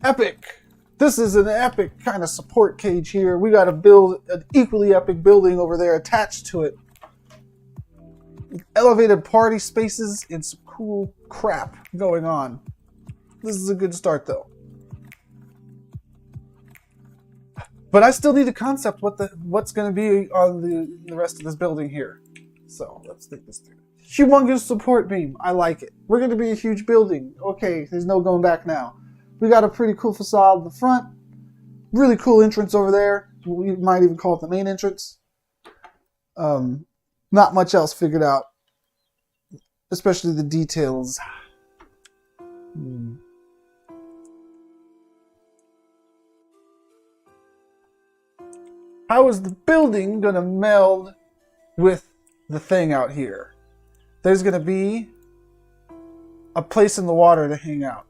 Epic! This is an epic kind of support cage here. We got to build an equally epic building over there attached to it. Elevated party spaces and some cool crap going on. This is a good start, though. But I still need a concept what's going to be on the rest of this building here. So let's think this through. Humongous support beam. I like it. We're going to be a huge building. Okay, there's no going back now. We got a pretty cool facade in the front. Really cool entrance over there. We might even call it the main entrance. Not much else figured out. Especially the details. How is the building going to meld with the thing out here? There's going to be a place in the water to hang out.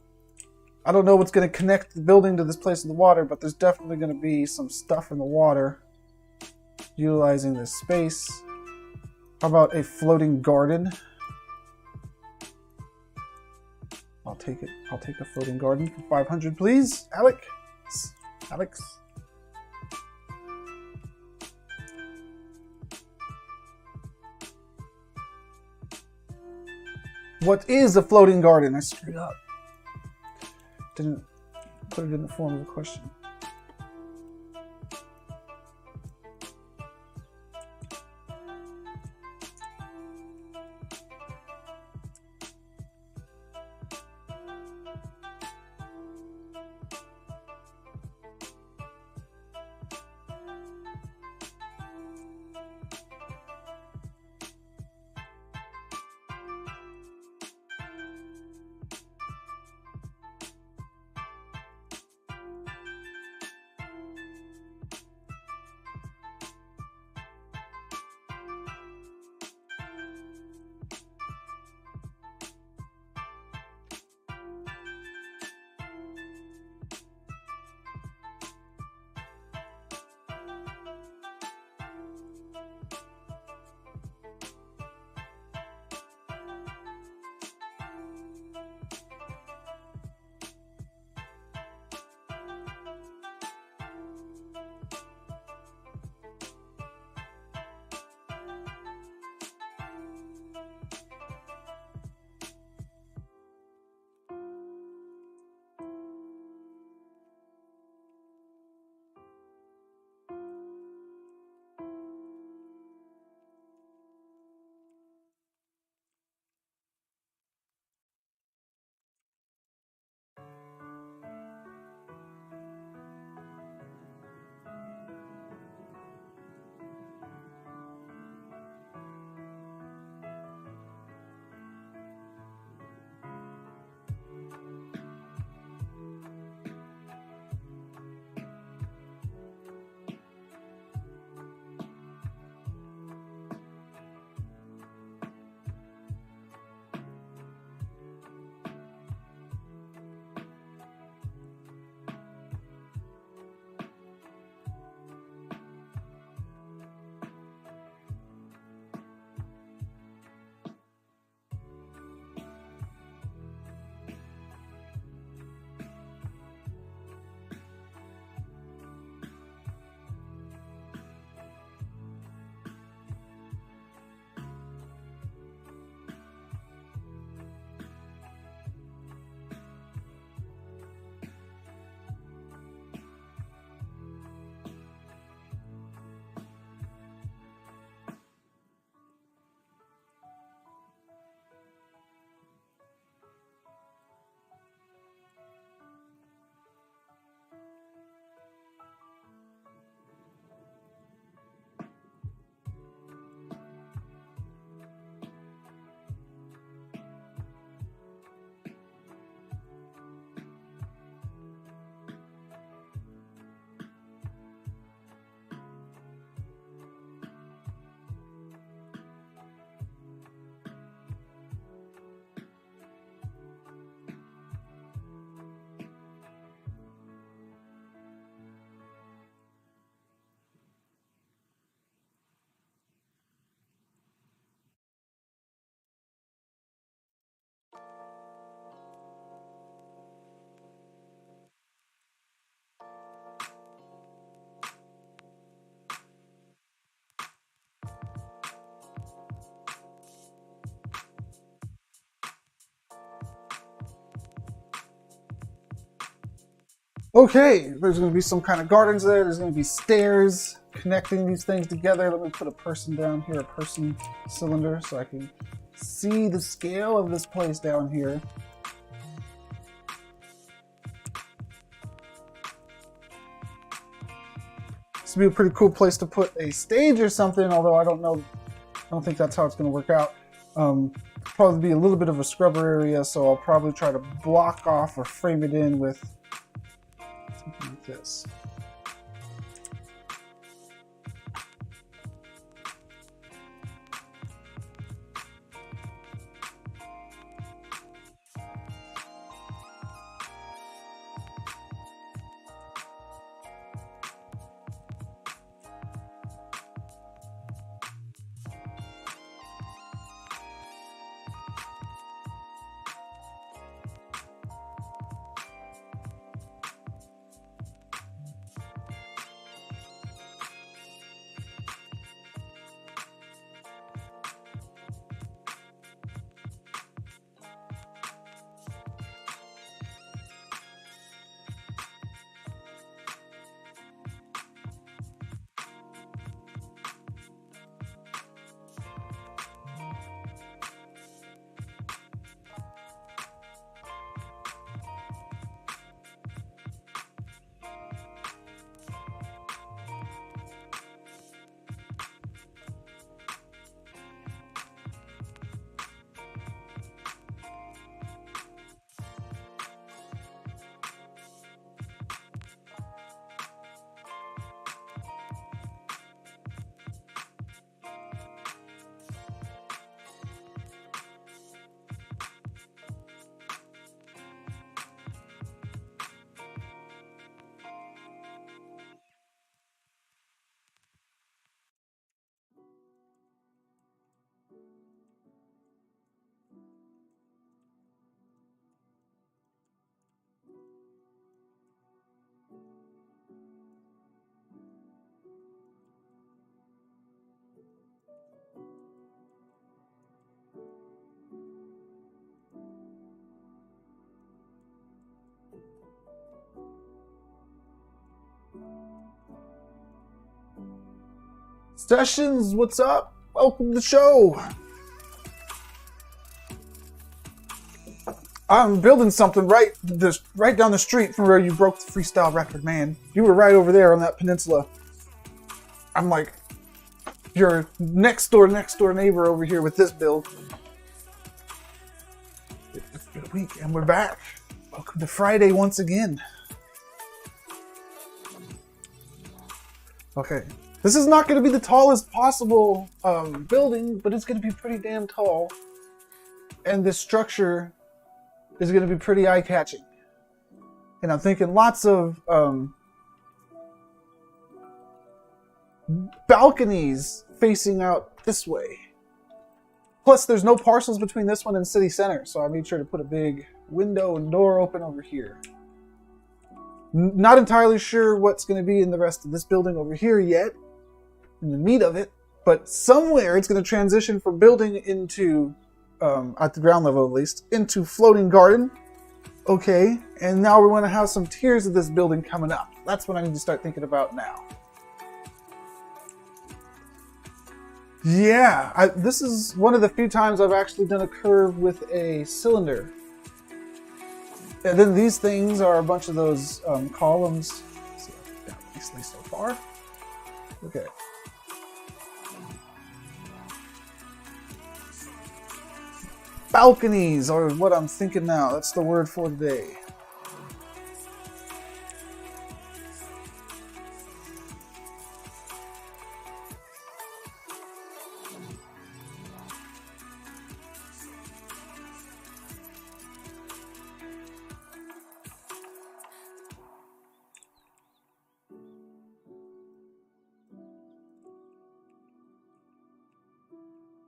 I don't know what's going to connect the building to this place in the water, but there's definitely going to be some stuff in the water utilizing this space. How about a floating garden? I'll take it. I'll take a floating garden for 500, please. Alex. What is a floating garden? I screwed up. Didn't put it in the form of a question. Okay, there's going to be some kind of gardens there. There's going to be stairs connecting these things together. Let me put a person down here, a person cylinder, so I can see the scale of this place down here. This would be a pretty cool place to put a stage or something, although I don't know. I don't think that's how it's going to work out. Probably be a little bit of a scrubber area, so I'll probably try to block off or frame it in with something like this. Sessions, what's up? Welcome to the show. I'm building something right down the street from where you broke the freestyle record, man. You were right over there on that peninsula. I'm like your next door neighbor over here with this build. It's been a week and we're back. Welcome to Friday once again. Okay. This is not going to be the tallest possible building, but it's going to be pretty damn tall. And this structure is going to be pretty eye-catching. And I'm thinking lots of balconies facing out this way. Plus, there's no parcels between this one and City Center, so I made sure to put a big window and door open over here. Not entirely sure what's going to be in the rest of this building over here yet, in the meat of it, but somewhere it's going to transition from building into, at the ground level at least, into floating garden. Okay, and now we're going to have some tiers of this building coming up. That's what I need to start thinking about now. Yeah, this is one of the few times I've actually done a curve with a cylinder. And then these things are a bunch of those columns. Let's see if I've got nicely so far. Okay. Balconies are what I'm thinking now. That's the word for today.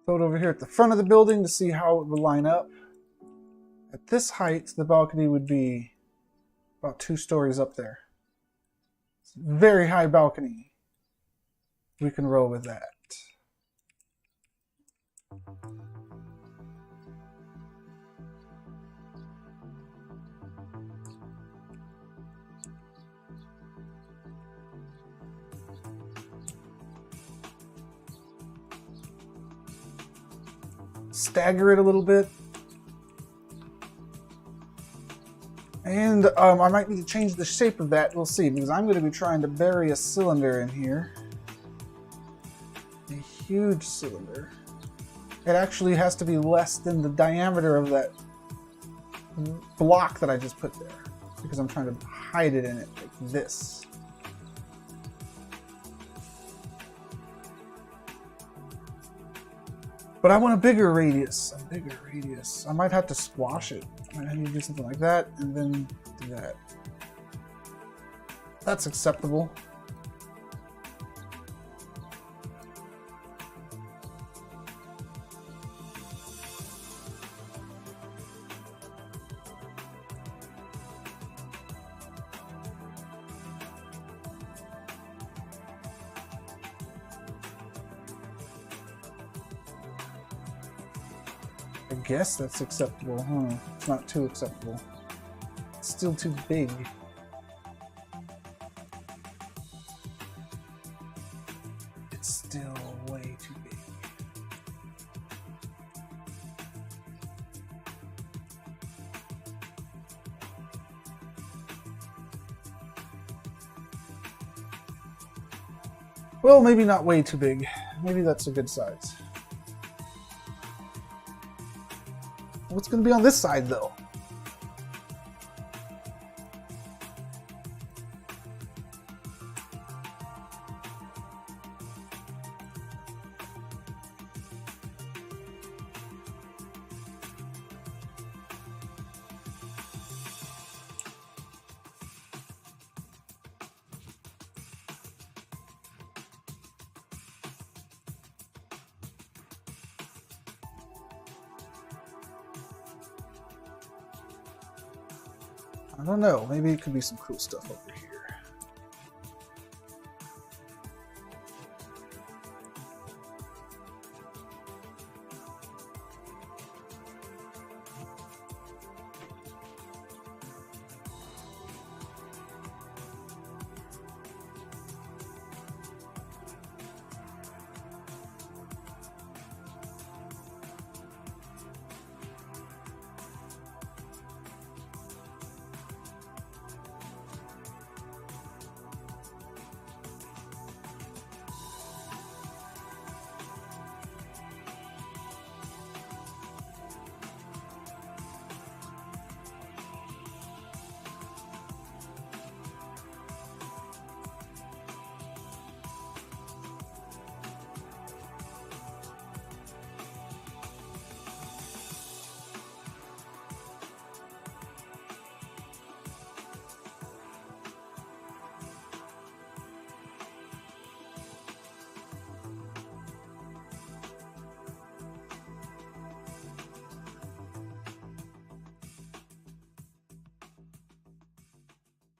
Throw it over here at the front of the building to see how it would line up. At this height, the balcony would be about 2 stories up there. It's a very high balcony. We can roll with that. stagger it a little bit. And I might need to change the shape of that, we'll see, because I'm going to be trying to bury a cylinder in here. A huge cylinder. It actually has to be less than the diameter of that block that I just put there, because I'm trying to hide it in it like this. But I want a bigger radius, I might have to squash it. I might have to do something like that, and then do that. That's acceptable. I guess that's acceptable, huh? It's not too acceptable. It's still too big. It's still way too big. Well, maybe not way too big. Maybe that's a good size. What's going to be on this side, though? I don't know, maybe it could be some cool stuff over here.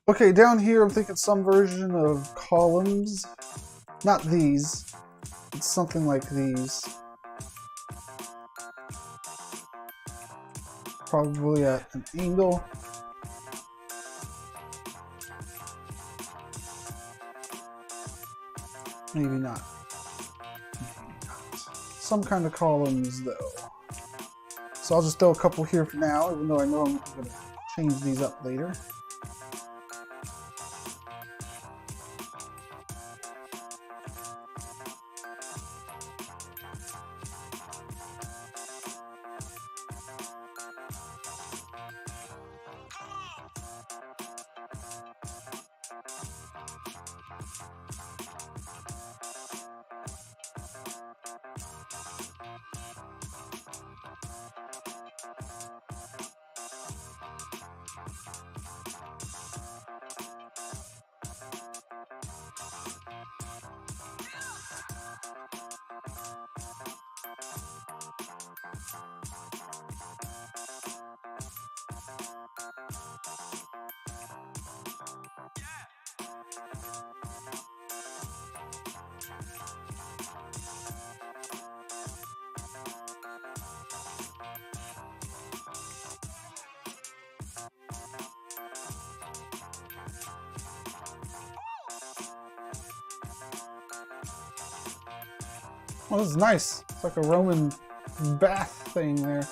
Okay, down here I'm thinking some version of columns. Not these. It's something like these. Probably at an angle. Maybe not. Some kind of columns though. So I'll just throw a couple here for now, even though I know I'm going to change these up later. Oh, this is nice. It's like a Roman bath. thing there.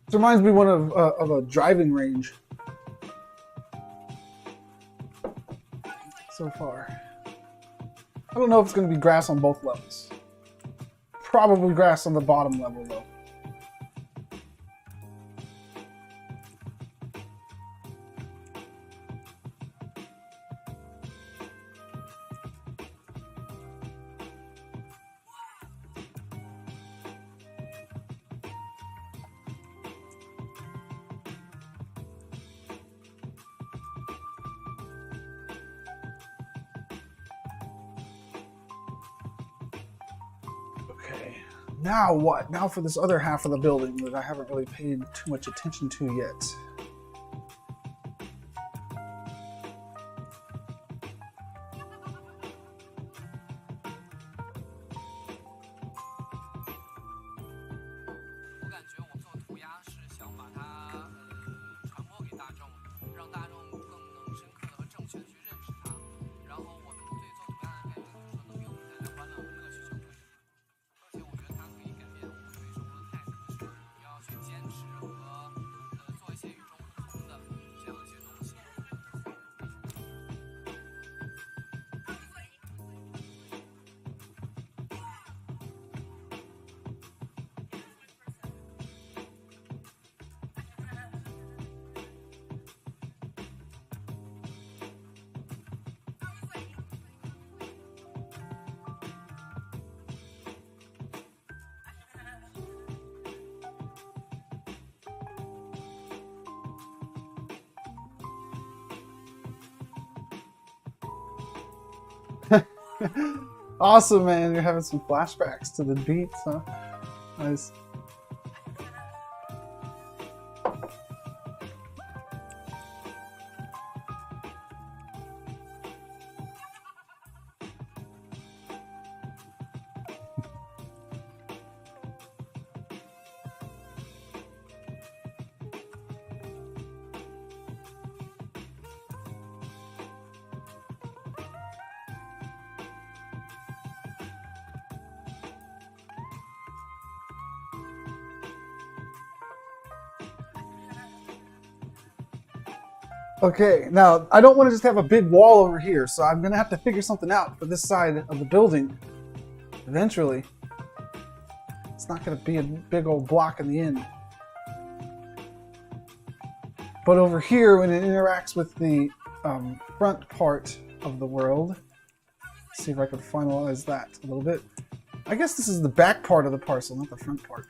This reminds me one of a driving range so far. I don't know if it's going to be grass on both levels. Probably grass on the bottom level though. Okay, now what? Now for this other half of the building that I haven't really paid too much attention to yet. Awesome, man. You're having some flashbacks to the beats, huh? Nice. Okay, now I don't want to just have a big wall over here, so I'm gonna have to figure something out for this side of the building eventually. It's not gonna be a big old block in the end. But over here, when it interacts with the front part of the world, let's see if I can finalize that a little bit. I guess this is the back part of the parcel, not the front part.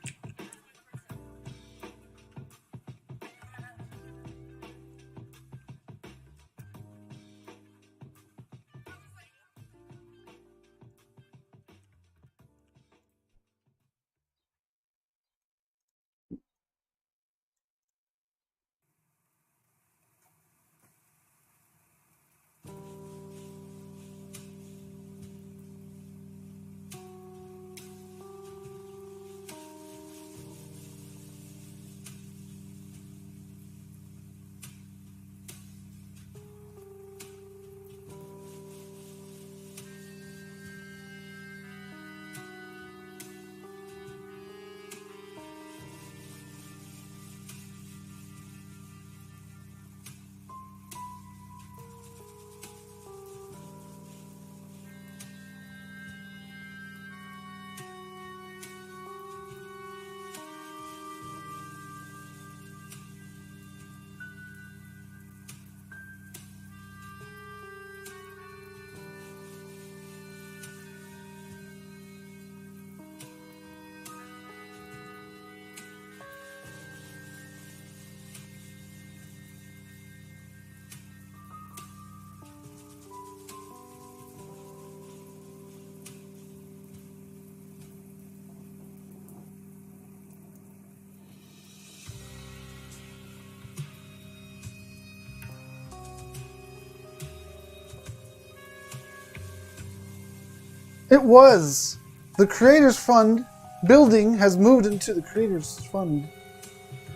It was! The Creators Fund building has moved into the Creators Fund.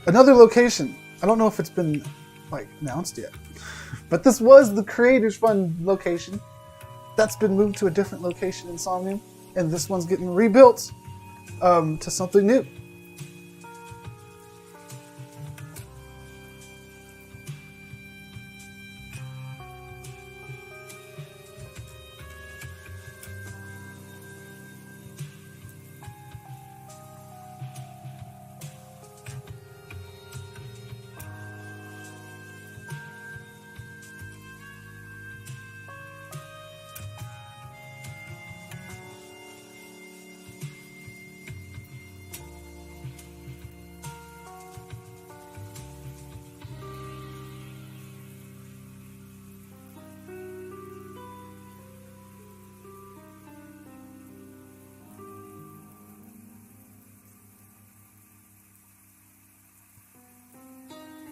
Another location. I don't know if it's been, like, announced yet. But this was the Creators Fund location. That's been moved to a different location in Somnium. And this one's getting rebuilt to something new.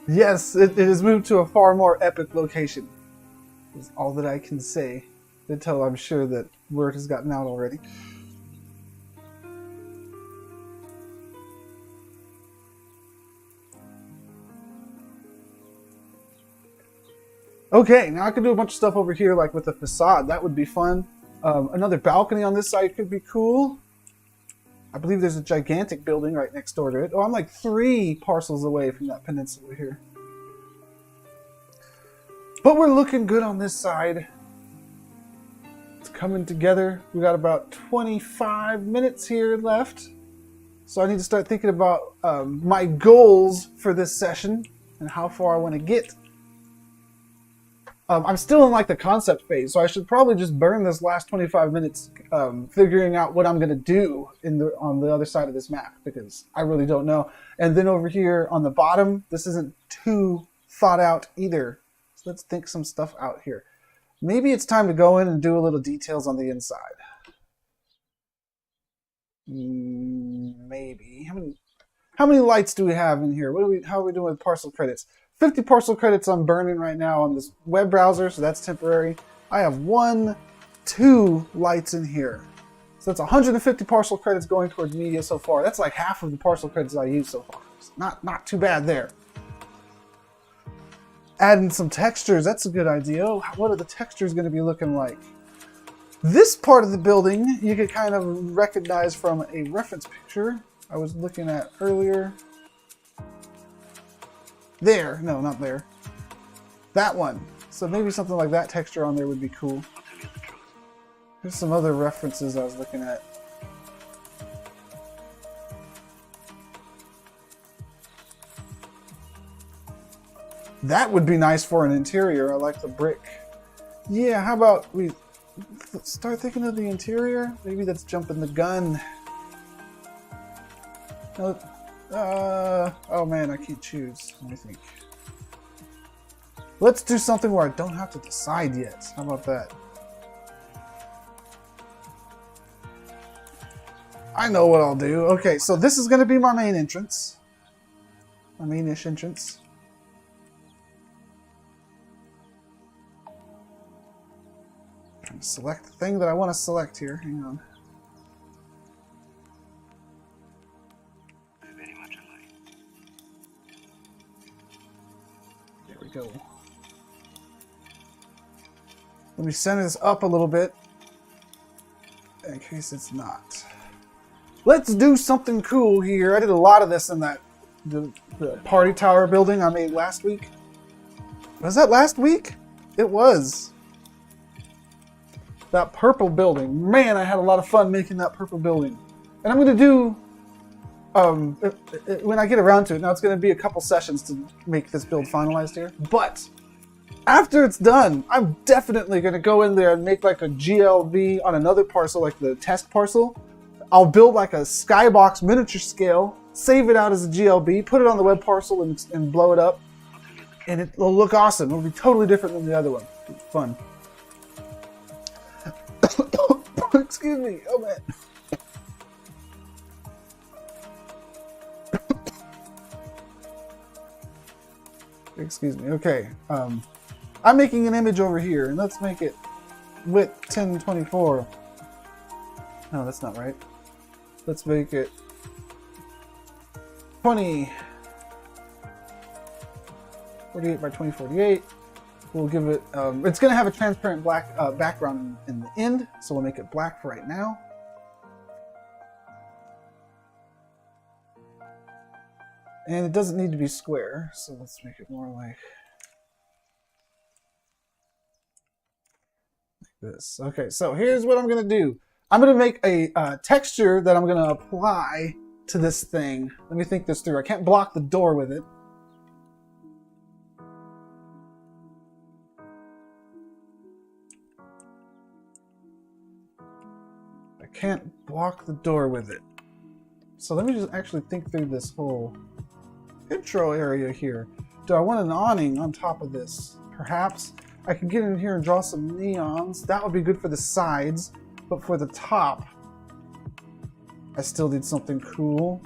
Yes, it has moved to a far more epic location. Is all that I can say until I'm sure that word has gotten out already. Okay, now I can do a bunch of stuff over here, like with the facade. That would be fun. Another balcony on this side could be cool. I believe there's a gigantic building right next door to it. Oh, I'm like 3 parcels away from that peninsula here. But we're looking good on this side. It's coming together. We got about 25 minutes here left. So I need to start thinking about my goals for this session and how far I want to get. I'm still in like the concept phase, so I should probably just burn this last 25 minutes figuring out what I'm going to do on the other side of this map, because I really don't know. And then over here on the bottom, this isn't too thought out either. So let's think some stuff out here. Maybe it's time to go in and do a little details on the inside. Maybe. How many lights do we have in here? How are we doing with parcel credits? 50 parcel credits I'm burning right now on this web browser, so that's temporary. I have 2 lights in here. So that's 150 parcel credits going towards media so far. That's like half of the parcel credits I used so far. It's not too bad there. Adding some textures, that's a good idea. What are the textures going to be looking like? This part of the building you could kind of recognize from a reference picture I was looking at earlier. There. No, not there. That one. So maybe something like that texture on there would be cool. There's some other references I was looking at. That would be nice for an interior. I like the brick. Yeah, how about we start thinking of the interior? Maybe that's jumping the gun. No. Oh man, I can't choose. Let me think. Let's do something where I don't have to decide yet. How about that? I know what I'll do. Okay, so this is going to be my main entrance. My main-ish entrance. Select the thing that I want to select here. Hang on. There we go. Let me center this up a little bit in case it's not. Let's do something cool here. I did a lot of this in the party tower building I made last week. Was that last week? It was. That purple building. Man, I had a lot of fun making that purple building. And I'm going to do, when I get around to it, now it's going to be a couple sessions to make this build finalized here. But after it's done, I'm definitely going to go in there and make like a GLV on another parcel, like the test parcel. I'll build like a skybox miniature scale, save it out as a GLB, put it on the web parcel and blow it up. And it'll look awesome. It'll be totally different than the other one. It'll be fun. Excuse me. Oh man. Excuse me. Okay. I'm making an image over here, and let's make it width 1024. No, that's not right. Let's make it 20. 48 by 2048. We'll give it, it's going to have a transparent black background in the end, so we'll make it black for right now. And it doesn't need to be square, so let's make it more like this. Okay, so here's what I'm going to do. I'm going to make a texture that I'm going to apply to this thing. Let me think this through. I can't block the door with it. I can't block the door with it. So let me just actually think through this whole intro area here. Do I want an awning on top of this? Perhaps. I could get in here and draw some neons. That would be good for the sides, but for the top, I still need something cool.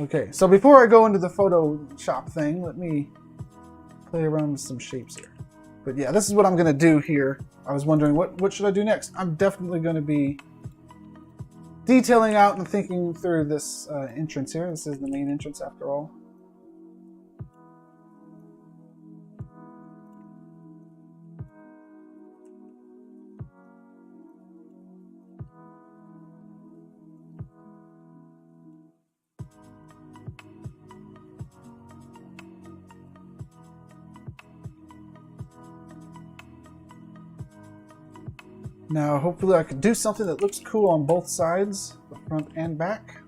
Okay, so before I go into the Photoshop thing, let me play around with some shapes here. But yeah, this is what I'm going to do here. I was wondering, what should I do next? I'm definitely going to be detailing out and thinking through this entrance here. This is the main entrance after all. Now, hopefully I can do something that looks cool on both sides, the front and back.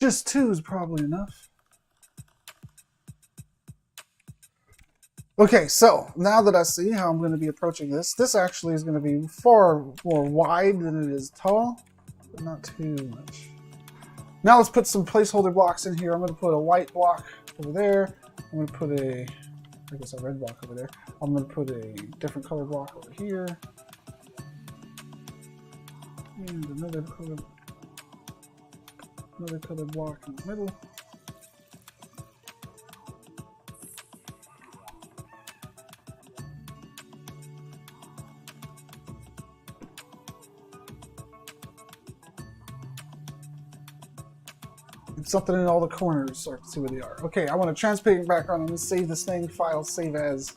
Just 2 is probably enough. Okay, so now that I see how I'm going to be approaching this, this actually is going to be far more wide than it is tall, but not too much. Now let's put some placeholder blocks in here. I'm going to put a white block over there. I'm going to put I guess a red block over there. I'm going to put a different color block over here. And another color block in the middle. And something in all the corners so I can see where they are. Okay, I want a transparent background. I'm going to save this thing, file, save as.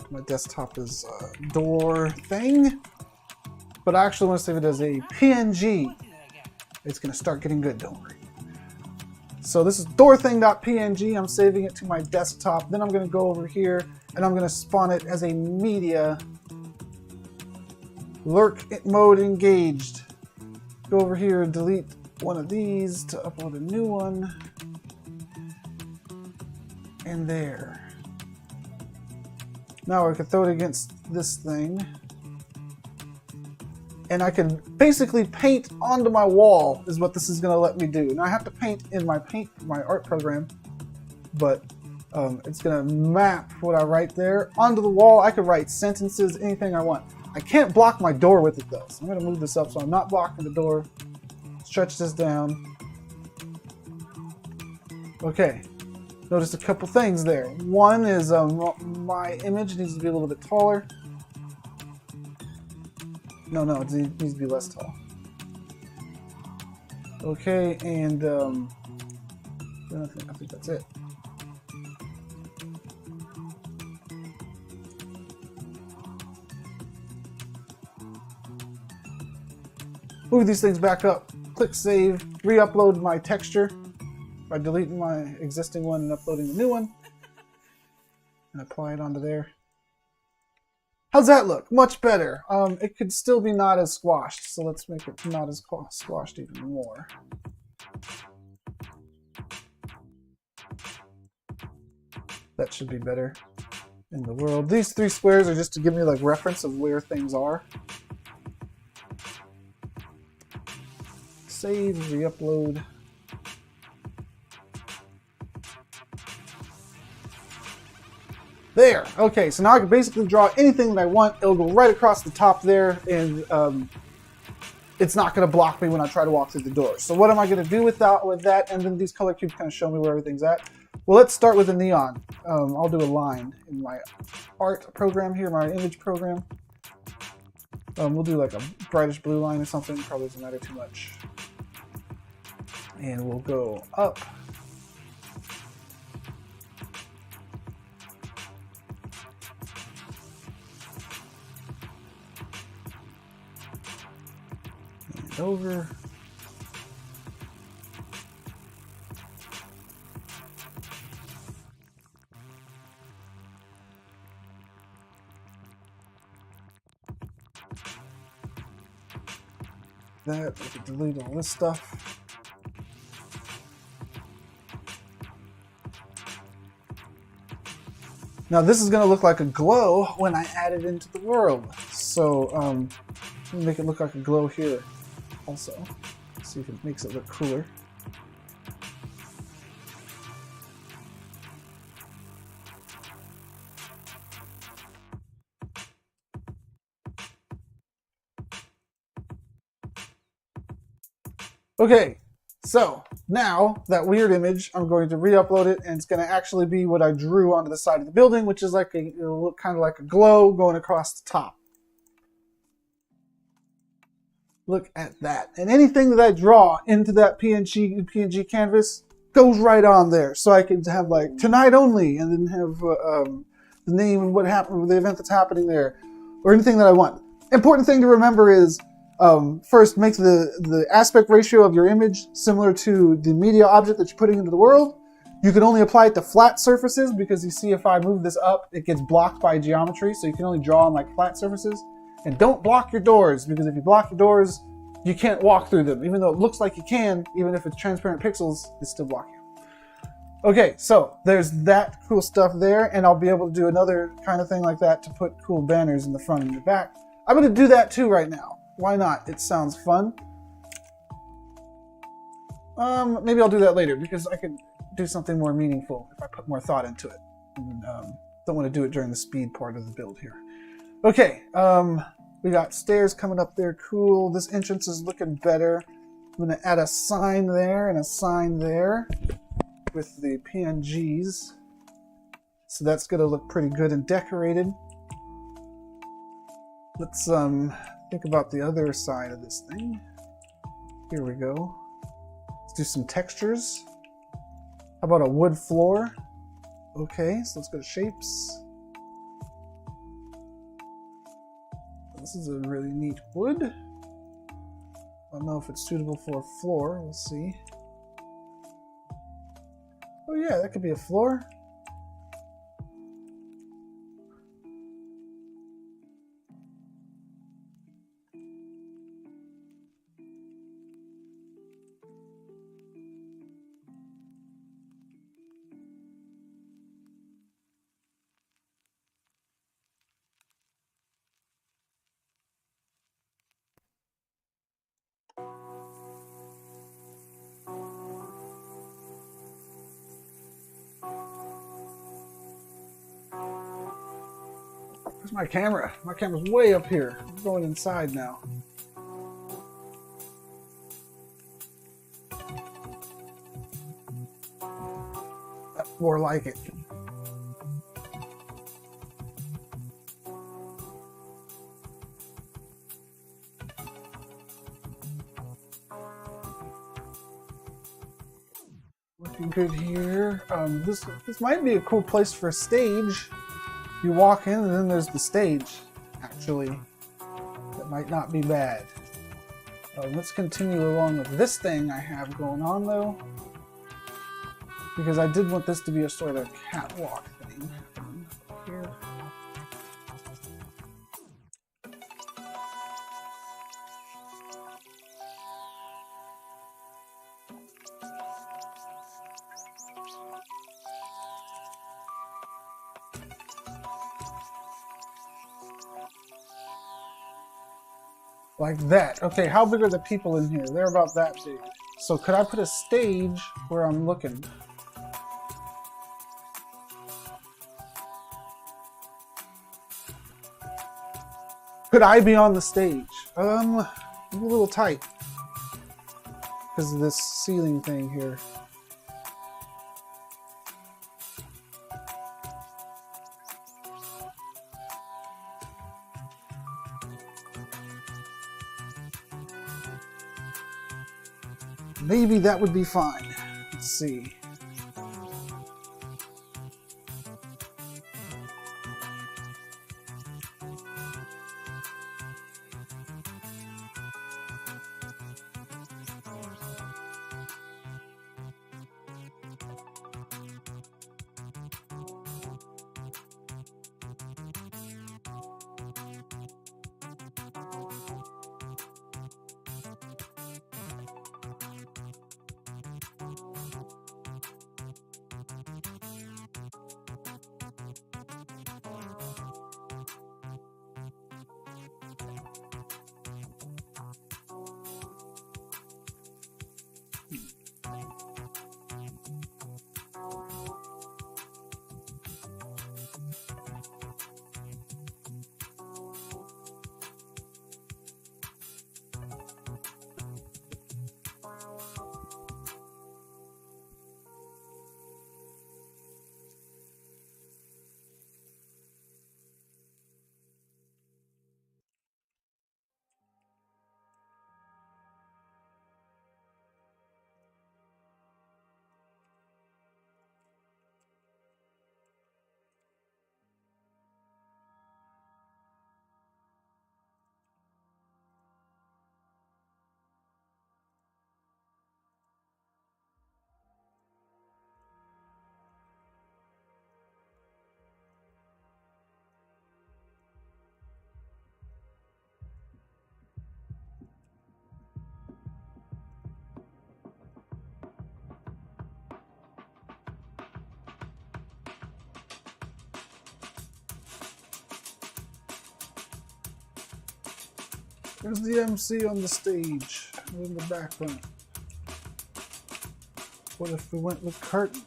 My desktop is door thing. But I actually want to save it as a PNG. It's going to start getting good, don't worry. So this is doorthing.png. I'm saving it to my desktop. Then I'm going to go over here and I'm going to spawn it as a media. Lurk mode engaged. Go over here and delete one of these to upload a new one. And there. Now I can throw it against this thing. And I can basically paint onto my wall is what this is going to let me do. Now I have to paint in my art program, but it's going to map what I write there onto the wall. I could write sentences, anything I want. I can't block my door with it though, so I'm going to move this up so I'm not blocking the door. Stretch this down. Okay, notice a couple things there. One is my image needs to be a little bit taller. No, it needs to be less tall. Okay, and I think that's it. Move these things back up. Click save. Re-upload my texture by deleting my existing one and uploading the new one. And apply it onto there. How's that look? Much better. It could still be not as squashed, so let's make it not as squashed even more. That should be better in the world. These 3 squares are just to give me like reference of where things are. Save, re-upload. There. Okay, so now I can basically draw anything that I want. It'll go right across the top there, and it's not going to block me when I try to walk through the door. So what am I going to do with that? And then these color cubes kind of show me where everything's at. Well, let's start with a neon. I'll do a line in my art program here, my image program. We'll do like a brightish blue line or something. Probably doesn't matter too much. And we'll go up. And over. That, we can delete all this stuff. Now this is going to look like a glow when I add it into the world. So make it look like a glow here also. See if it makes it look cooler. Okay, so now that weird image, I'm going to re-upload it, and it's going to actually be what I drew onto the side of the building, which is like it'll look kind of like a glow going across the top. Look at that. And anything that I draw into that PNG canvas goes right on there. So I can have like tonight only, and then have the name and what happened, the event that's happening there, or anything that I want. Important thing to remember is first, make the aspect ratio of your image similar to the media object that you're putting into the world. You can only apply it to flat surfaces because you see if I move this up, it gets blocked by geometry. So you can only draw on like flat surfaces. And don't block your doors, because if you block your doors, you can't walk through them. Even though it looks like you can, even if it's transparent pixels, it's still blocking. Okay, so there's that cool stuff there, and I'll be able to do another kind of thing like that to put cool banners in the front and the back. I'm going to do that too right now. Why not? It sounds fun. Maybe I'll do that later, because I could do something more meaningful if I put more thought into it. And, don't want to do it during the speed part of the build here. Okay, we got stairs coming up there. Cool. This entrance is looking better. I'm going to add a sign there and a sign there with the PNGs. So that's going to look pretty good and decorated. Let's think about the other side of this thing. Here we go. Let's do some textures. How about a wood floor? Okay, so let's go to shapes. This is a really neat wood. I don't know if it's suitable for a floor. We'll see. Oh yeah, that could be a floor. Where's my camera? My camera's way up here. I'm going inside now. That's more like it. Looking good here. This might be a cool place for a stage. You walk in and then there's the stage, actually. That might not be bad. Let's continue along with this thing I have going on though. Because I did want this to be a sort of catwalk thing. Here. Like that. Okay, how big are the people in here? They're about that big. So could I put a stage where I'm looking? Could I be on the stage? I'm a little tight because of this ceiling thing here. Maybe that would be fine. Let's see. There's the MC on the stage, in the background. What if we went with curtains?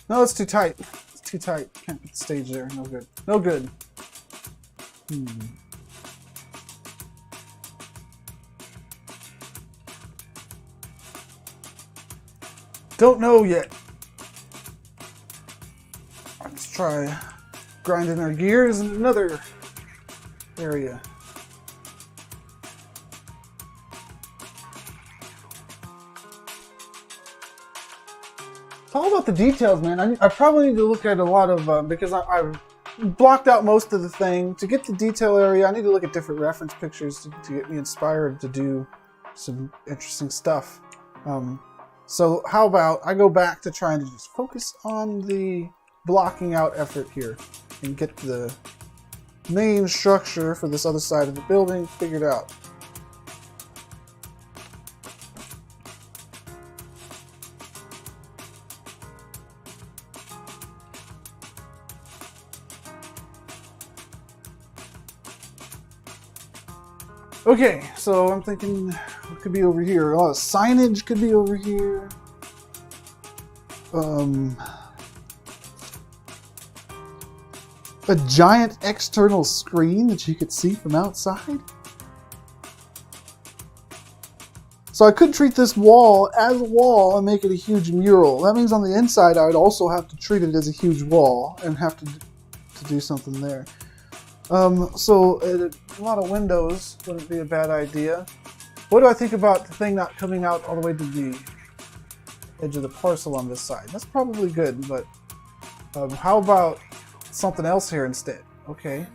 No, it's too tight. It's too tight. Can't put the stage there. No good. No good. Don't know yet. Let's try grinding our gears in another area. It's all about the details, man. I probably need to look at a lot of, because I've blocked out most of the thing. To get the detail area, I need to look at different reference pictures to get me inspired to do some interesting stuff. So how about I go back to trying to just focus on the blocking out effort here and get the main structure for this other side of the building figured out. Okay, so I'm thinking what could be over here? A lot of signage could be over here. A giant external screen that you could see from outside. So I could treat this wall as a wall and make it a huge mural. That means on the inside I would also have to treat it as a huge wall and have to do something there. So a lot of windows wouldn't be a bad idea. What do I think about the thing not coming out all the way to the edge of the parcel on this side? That's probably good, but how about something else here instead? Okay.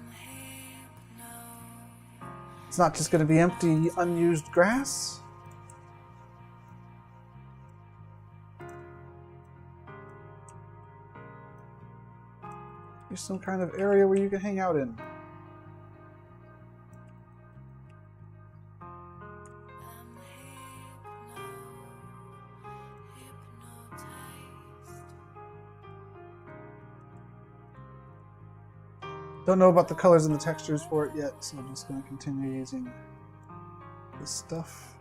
It's not just going to be empty, unused grass. Here's some kind of area where you can hang out in. Don't know about the colors and the textures for it yet, so I'm just going to continue using this stuff.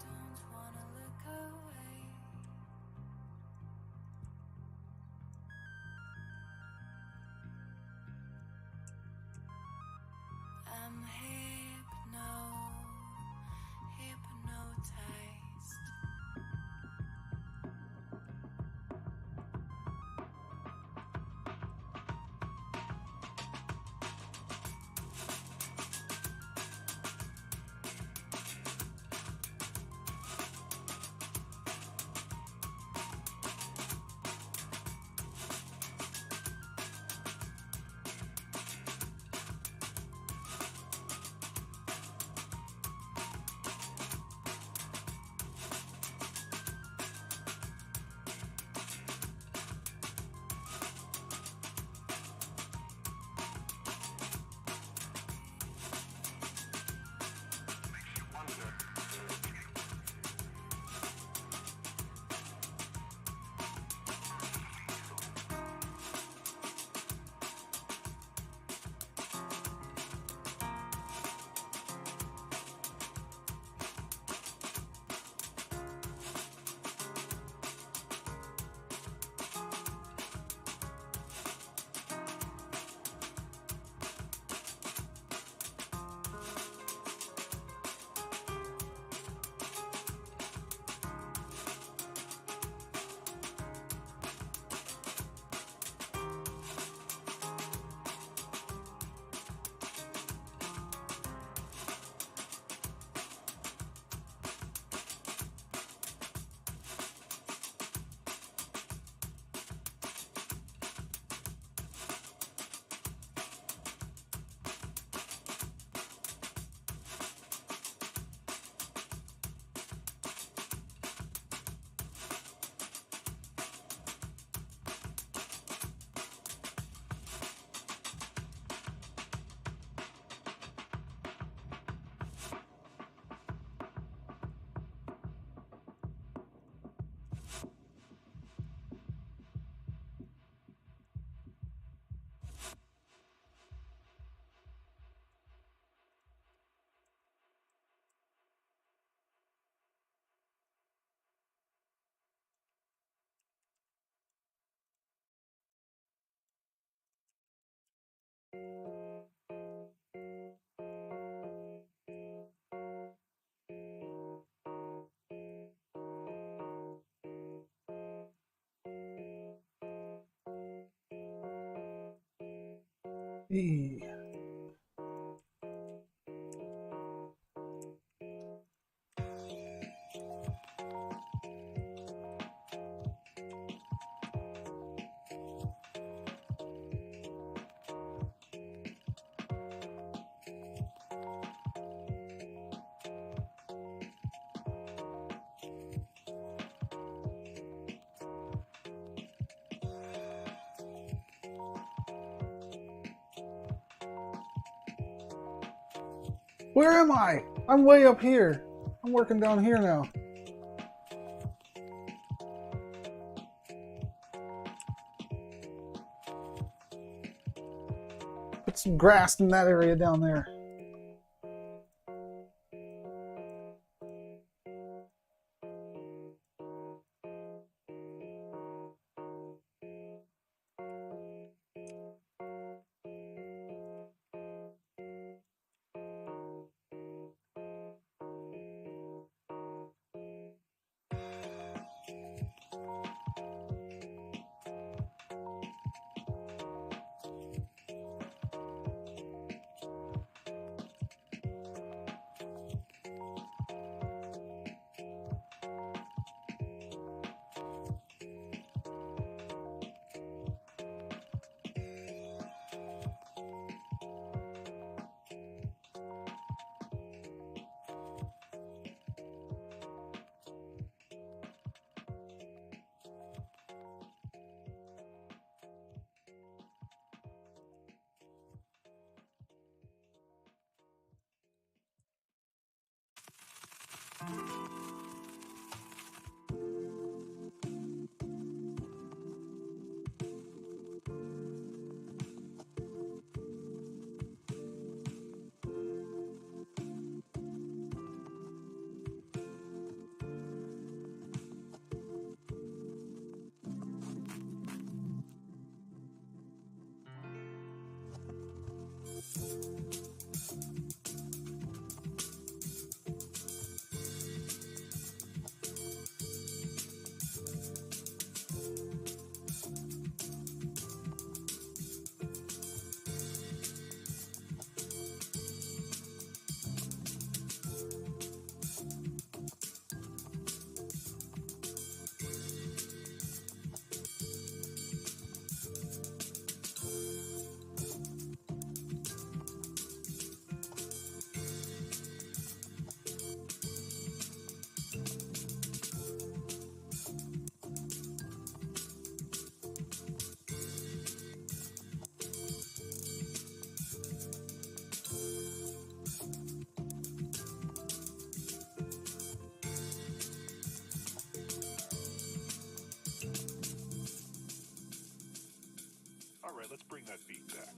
E. Where am I? I'm way up here. I'm working down here now. Put some grass in that area down there. All right, let's bring that beat back.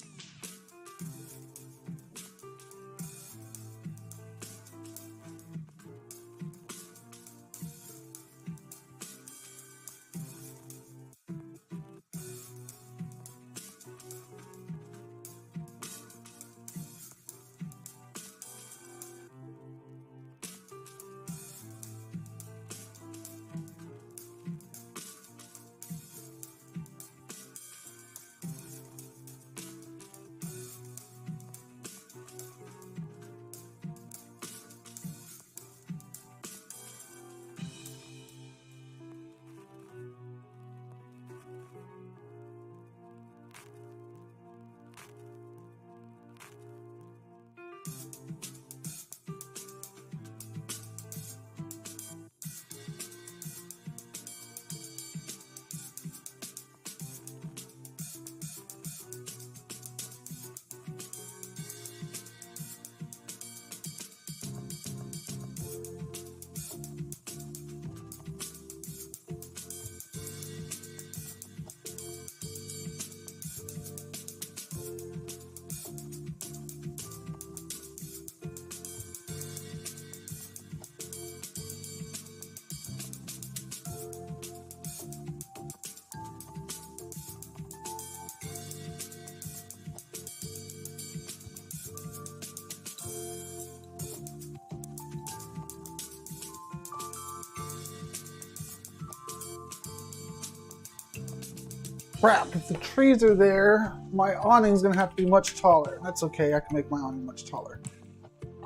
Crap, if the trees are there, my awning's gonna have to be much taller. That's okay, I can make my awning much taller.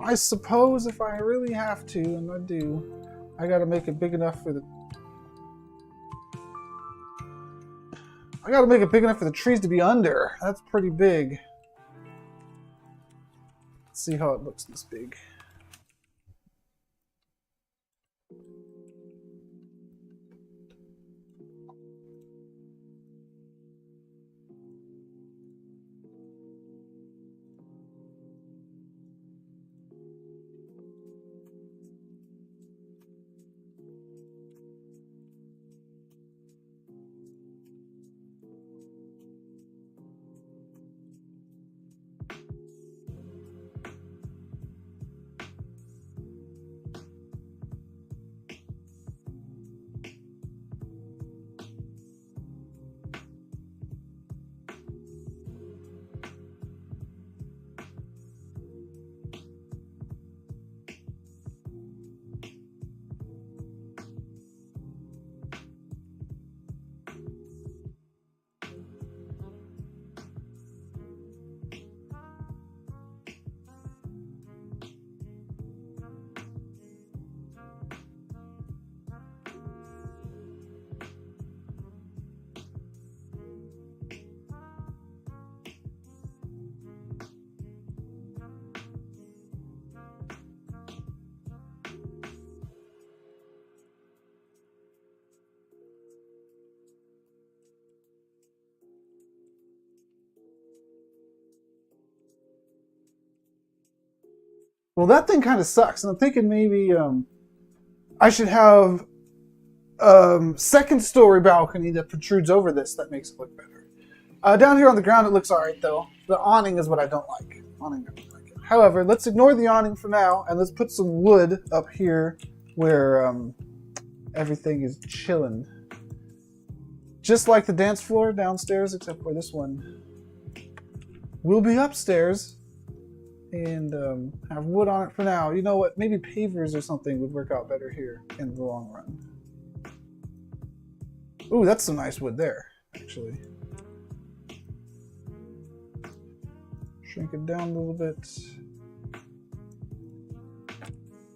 I suppose if I really have to, and I do, I gotta make it big enough for the... I gotta make it big enough for the trees to be under. That's pretty big. Let's see how it looks this big. Well, that thing kind of sucks. And I'm thinking maybe I should have second story balcony that protrudes over this that makes it look better. Down here on the ground it looks alright though. The awning is what I don't like. Awning, I don't like it. However, let's ignore the awning for now and let's put some wood up here where everything is chilling. Just like the dance floor downstairs, except for this one will be upstairs and have wood on it for now. You know what? Maybe pavers or something would work out better here in the long run. Ooh, that's some nice wood there, actually. Shrink it down a little bit.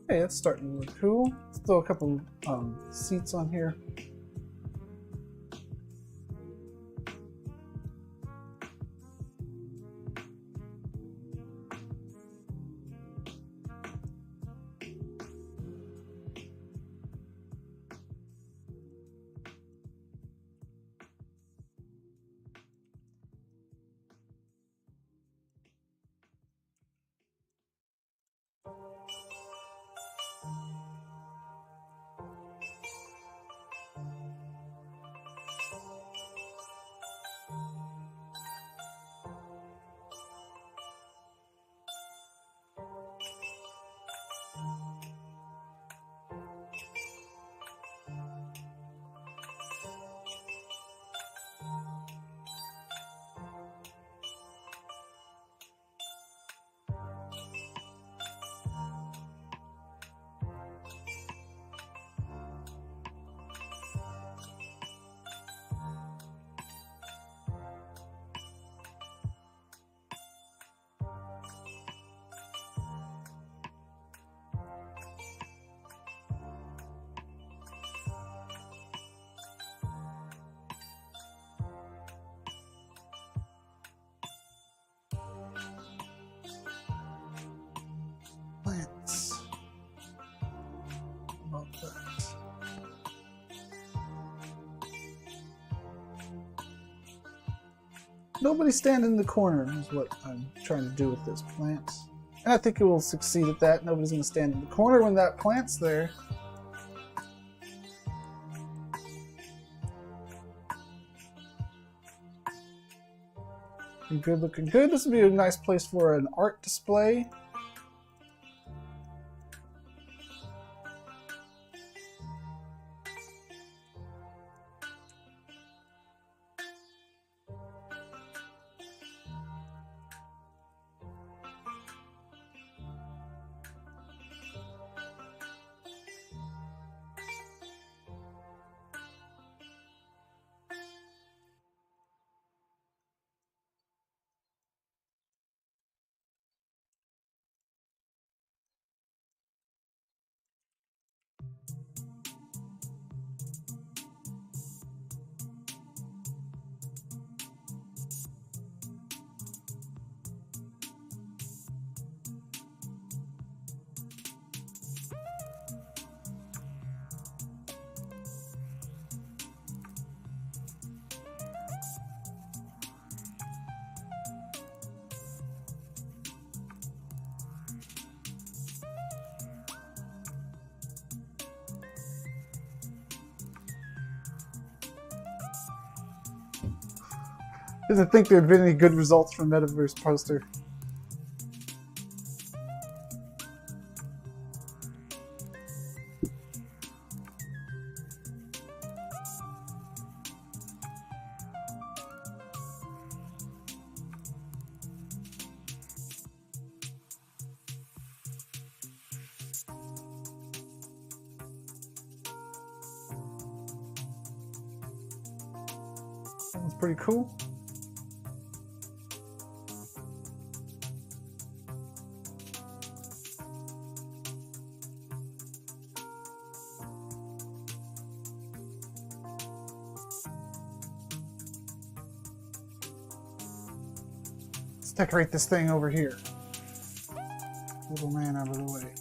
Hey, that's starting to look cool. Let's throw a couple seats on here. Plants. About that. Nobody stand in the corner is what I'm trying to do with this plant. And I think it will succeed at that. Nobody's going to stand in the corner when that plant's there. Looking good, looking good. This would be a nice place for an art display. Doesn't think there had been any good results from Metaverse poster. That was pretty cool. Let's decorate this thing over here. Little man out of the way.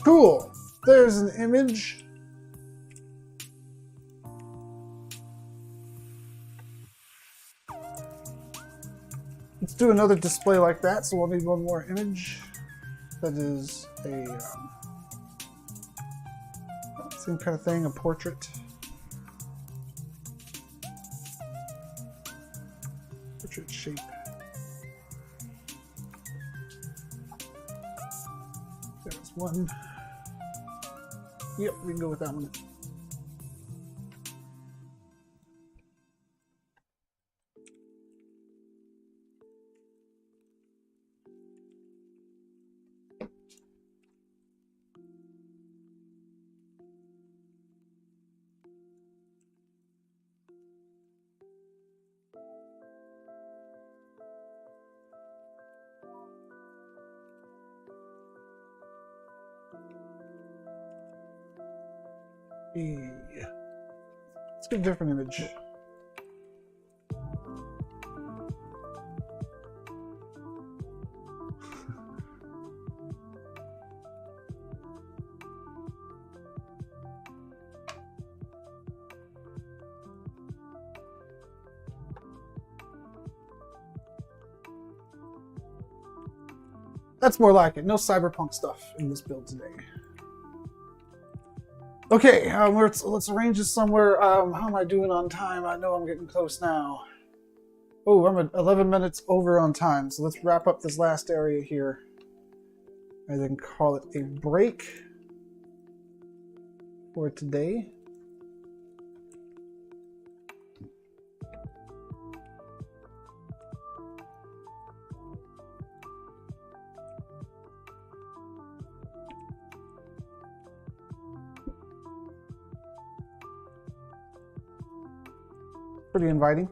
Cool. There's an image. Let's do another display like that, so we'll need one more image. That is a same kind of thing, a portrait. Portrait shape. There's one. Yep, we can go with that one. Let's get a different image. That's more like it. No cyberpunk stuff in this build today. Okay, let's arrange this somewhere. How am I doing on time? I know I'm getting close now. Oh, I'm at 11 minutes over on time, so let's wrap up this last area here. And then call it a break for today. Pretty inviting.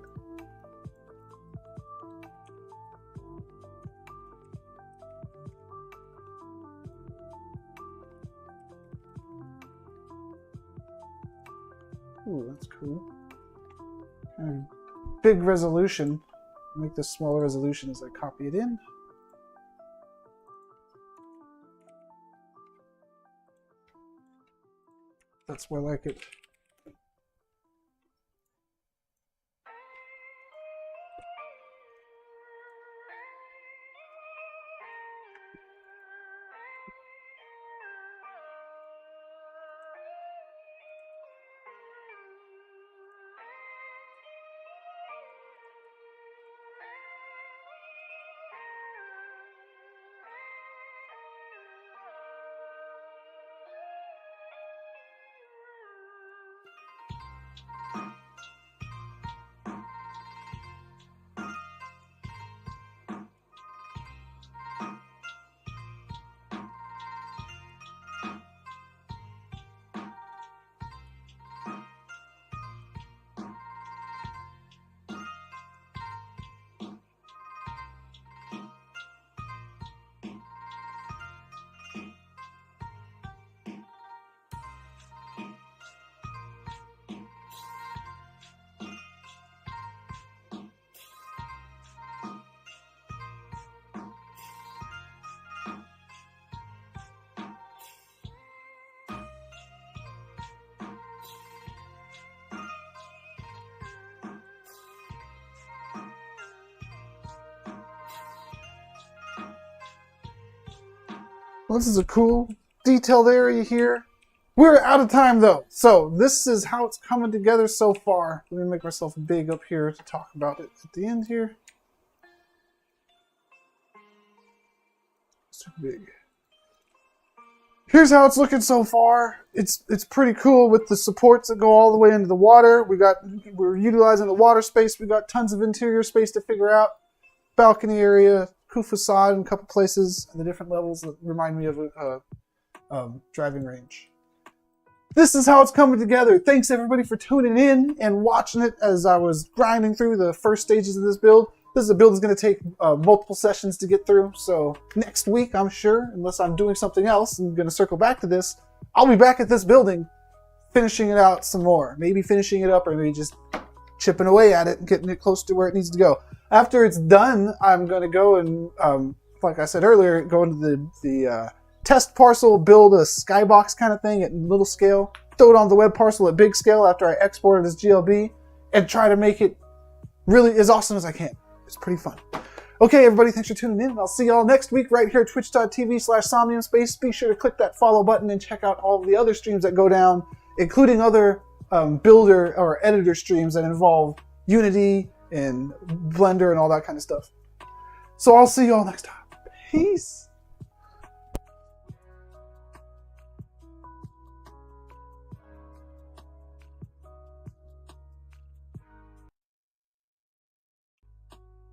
Ooh, that's cool. And big resolution. Make this smaller resolution as I copy it in. That's more like it. Well, this is a cool, detailed area here. We're out of time, though. So this is how it's coming together so far. Let me make myself big up here to talk about it at the end here. So big. Here's how it's looking so far. It's pretty cool with the supports that go all the way into the water. We're utilizing the water space. We got tons of interior space to figure out. Balcony area, cool facade in a couple places, and the different levels that remind me of a driving range. This is how it's coming together. Thanks everybody for tuning in and watching it as I was grinding through the first stages of this build. This is a build that's going to take multiple sessions to get through, so next week, I'm sure, unless I'm doing something else, I'm going to circle back to this, I'll be back at this building, finishing it out some more. Maybe finishing it up, or maybe just chipping away at it and getting it close to where it needs to go. After it's done, I'm going to go and, like I said earlier, go into the test parcel, build a skybox kind of thing at little scale, throw it on the web parcel at big scale after I export it as GLB, and try to make it really as awesome as I can. It's pretty fun. Okay, everybody, thanks for tuning in. I'll see y'all next week right here at twitch.tv/Somnium Space. Be sure to click that follow button and check out all of the other streams that go down, including other builder or editor streams that involve Unity and Blender and all that kind of stuff. So I'll see y'all next time. Peace.